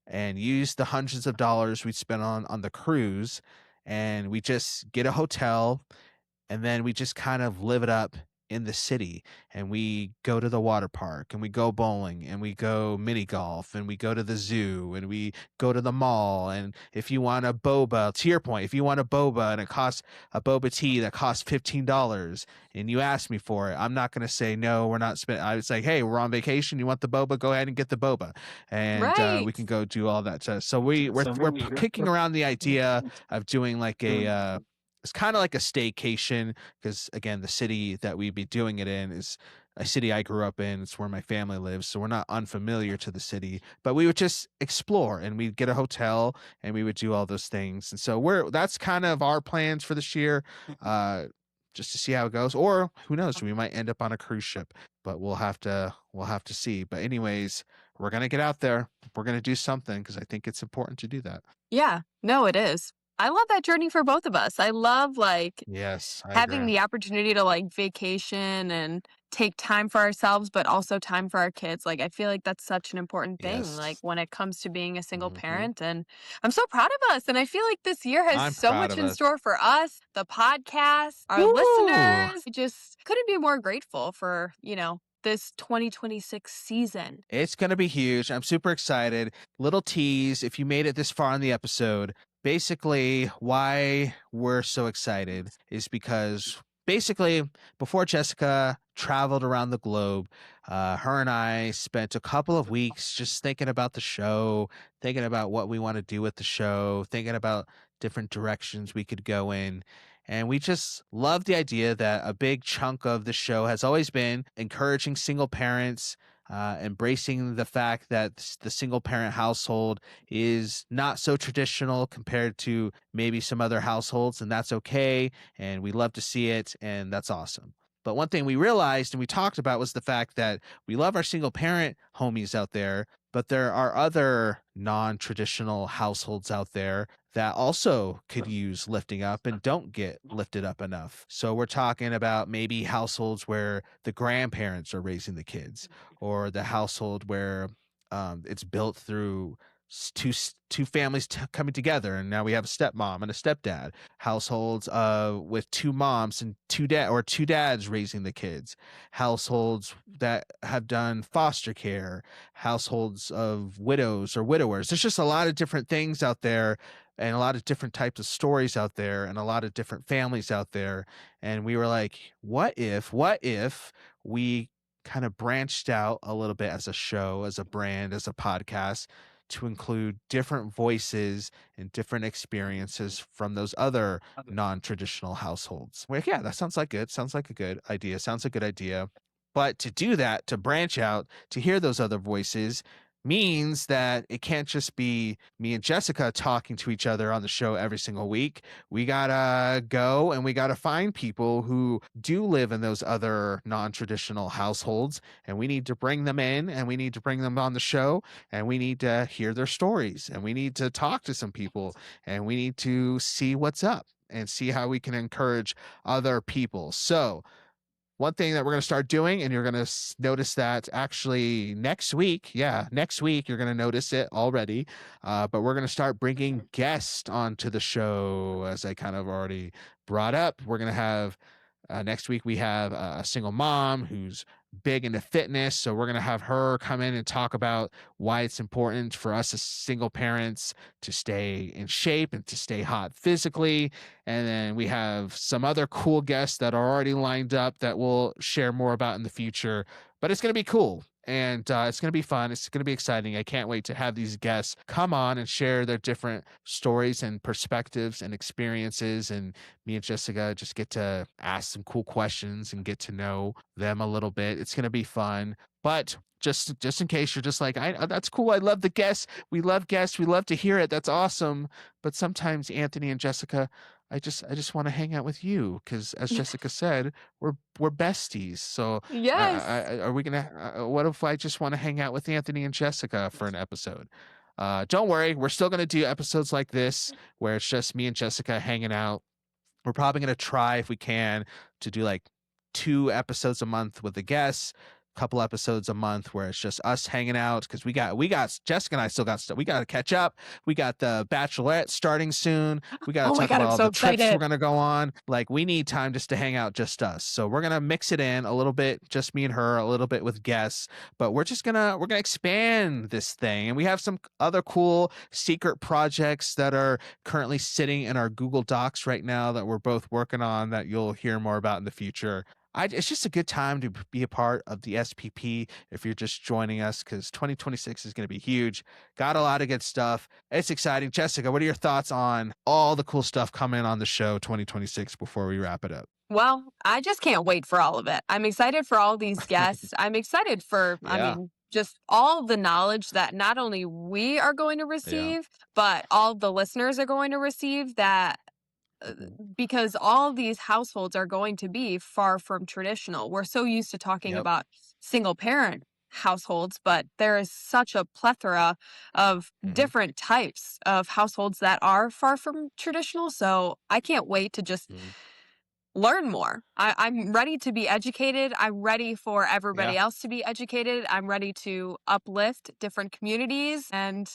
and use the hundreds of dollars we spent on the cruise and we just get a hotel and then we just kind of live it up in the city and we go to the water park and we go bowling and we go mini golf and we go to the zoo and we go to the mall. And if you want a boba, to your point, if you want a boba and it costs a boba tea that costs $15 and you ask me for it, I'm not going to say no, we're not spending. I was like, hey, we're on vacation, you want the boba, go ahead and get the boba and we Right. can go do all that stuff. So kicking around the idea of doing like a it's kind of like a staycation because again, the city that we'd be doing it in is a city I grew up in. It's where my family lives, so we're not unfamiliar to the city. But we would just explore, and we'd get a hotel, and we would do all those things. And so that's kind of our plans for this year, uh, just to see how it goes. Or who knows, we might end up on a cruise ship, but we'll have to see. But anyways, we're gonna get out there. We're gonna do something because I think it's important to do that. Yeah. No, it is. I love that journey for both of us. I love, like, Yes, I having agree. the opportunity to, like, vacation and take time for ourselves, but also time for our kids. Like, I feel like that's such an important thing, like, Yes. when it comes to being a single Hmm. parent, and I'm so proud of us, and I feel like this year has I'm so proud much of in us. store for us, the podcast, our Woo! listeners. I just couldn't be more grateful for, this 2026 season? It's going to be huge. I'm super excited. Little tease if you made it this far in the episode. Basically, why we're so excited is because basically, before Jessica traveled around the globe, her and I spent a couple of weeks just thinking about the show, thinking about what we want to do with the show, thinking about different directions we could go in. And we just love the idea that a big chunk of the show has always been encouraging single parents, embracing the fact that the single parent household is not so traditional compared to maybe some other households, and that's okay. And we love to see it, and that's awesome. But one thing we realized and we talked about was the fact that we love our single parent homies out there, but there are other non traditional households out there that also could use lifting up and don't get lifted up enough. So we're talking about maybe households where the grandparents are raising the kids, or the household where it's built through two families coming together, and now we have a stepmom and a stepdad. Households with two moms and two dads raising the kids. Households that have done foster care. Households of widows or widowers. There's just a lot of different things out there, and a lot of different types of stories out there, and a lot of different families out there. And we were like, what if we kind of branched out a little bit as a show, as a brand, as a podcast, to include different voices and different experiences from those other non-traditional households. We're like, yeah, that sounds like good. Sounds like a good idea. Sounds like a good idea. But to do that, to branch out, to hear those other voices, means that it can't just be me and Jessica talking to each other on the show every single week. We gotta go and we gotta find people who do live in those other non-traditional households, and we need to bring them in, and we need to bring them on the show, and we need to hear their stories, and we need to talk to some people, and we need to see what's up and see how we can encourage other people. So one thing that we're going to start doing, and you're going to notice that actually next week, next week, you're going to notice it already. But we're going to start bringing guests onto the show, as I kind of already brought up. We're going to have next week, we have a single mom who's big into fitness. So we're going to have her come in and talk about why it's important for us as single parents to stay in shape and to stay hot physically. And then we have some other cool guests that are already lined up that we'll share more about in the future. But it's going to be cool. And it's going to be fun. It's going to be exciting. I can't wait to have these guests come on and share their different stories and perspectives and experiences. And me and Jessica just get to ask some cool questions and get to know them a little bit. It's going to be fun. But just in case you're just like, that's cool. I love the guests. We love guests. We love to hear it. That's awesome. But sometimes Anthony and Jessica, I just want to hang out with you because, as Jessica said, we're besties. So, Yes. are we gonna? What if I just want to hang out with Anthony and Jessica for an episode? Don't worry, we're still gonna do episodes like this where it's just me and Jessica hanging out. We're probably gonna try, if we can, to do like 2 episodes a month with the guests, couple episodes a month where it's just us hanging out, because we got Jessica and I still got stuff we got to catch up. We got the Bachelorette starting soon. We got Oh to my talk God, about I'm all so the trips we're excited. going to go on. Like, we need time just to hang out, just us. So we're going to mix it in a little bit, just me and her, a little bit with guests, but we're going to expand this thing. And we have some other cool secret projects that are currently sitting in our Google Docs right now that we're both working on, that you'll hear more about in the future. It's just a good time to be a part of the SPP if you're just joining us, because 2026 is going to be huge. Got a lot of good stuff. It's exciting. Jessica, what are your thoughts on all the cool stuff coming on the show 2026 before we wrap it up? Well, I just can't wait for all of it. I'm excited for all these guests. I'm excited for, Yeah. just all the knowledge that not only we are going to Yeah. receive, but all the listeners are going to receive, that Mhm. because all these households are going to be far from traditional. We're so used to talking Yep. about single parent households, but there is such a plethora of Hmm. different types of households that are far from traditional. So I can't wait to just Hmm. learn more. I'm ready to be educated. I'm ready for Yeah. everybody else to be educated. I'm ready to uplift different communities, and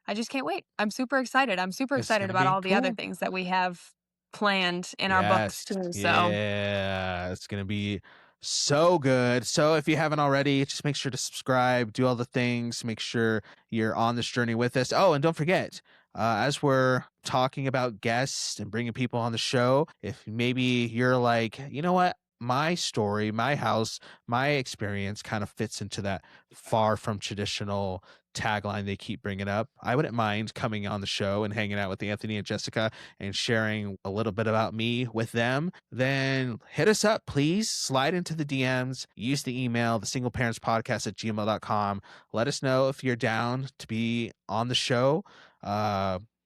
I just can't wait. I'm super excited. I'm super It's excited going to about be all the other cool. things that we have planned in our books Yes. too. So Yeah. It's going to be So good. So if you haven't already, just make sure to subscribe, do all the things, make sure you're on this journey with us. Oh, and don't forget, as we're talking about guests and bringing people on the show, if maybe you're like, you know what? My story, my house, my experience kind of fits into that far from traditional tagline they keep bringing up. I wouldn't mind coming on the show and hanging out with Anthony and Jessica and sharing a little bit about me with them. Then hit us up, please. Slide into the DMs, use the email, the singleparentspodcast@gmail.com. Let us know if you're down to be on the show.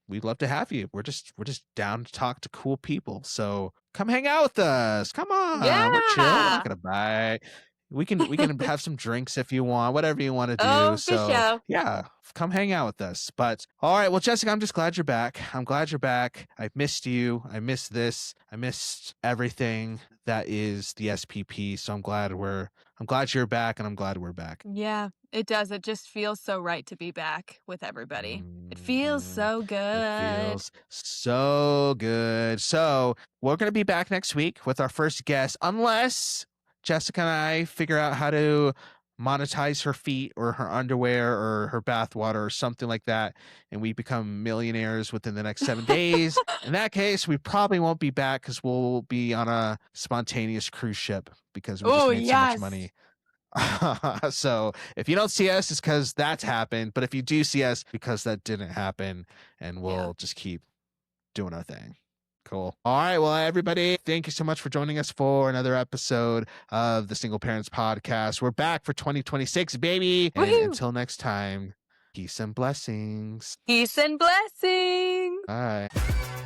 We'd love to have you. We're just down to talk to cool people. So come hang out with us. Come on. We're chill. We're not Yeah. gonna buy. We can have some drinks if you want, whatever you want to do. Oh, for So sure. yeah, come hang out with us. But all right, well, Jessica, I'm just glad you're back. I'm glad you're back. I've missed you. I missed this. I missed everything that is the SPP. So I'm glad you're back, and I'm glad we're back. Yeah, it does. It just feels so right to be back with everybody. It feels Mhm. so It good. feels so good. So we're going to be back next week with our first guest, unless Jessica and I figure out how to monetize her feet or her underwear or her bath water or something like that, and we become millionaires within the next 7 days. In that case, we probably won't be back because we'll be on a spontaneous cruise ship because we just Oh, made so much yes. money. So if you don't see us, it's because that's happened. But if you do see us, because that didn't happen, and Yeah. we'll just keep doing our thing. Cool. All right. Well, everybody, thank you so much for joining us for another episode of the Single Parents Podcast. We're back for 2026, baby. And Woohoo! until next time, peace and blessings. Peace and blessings. Bye.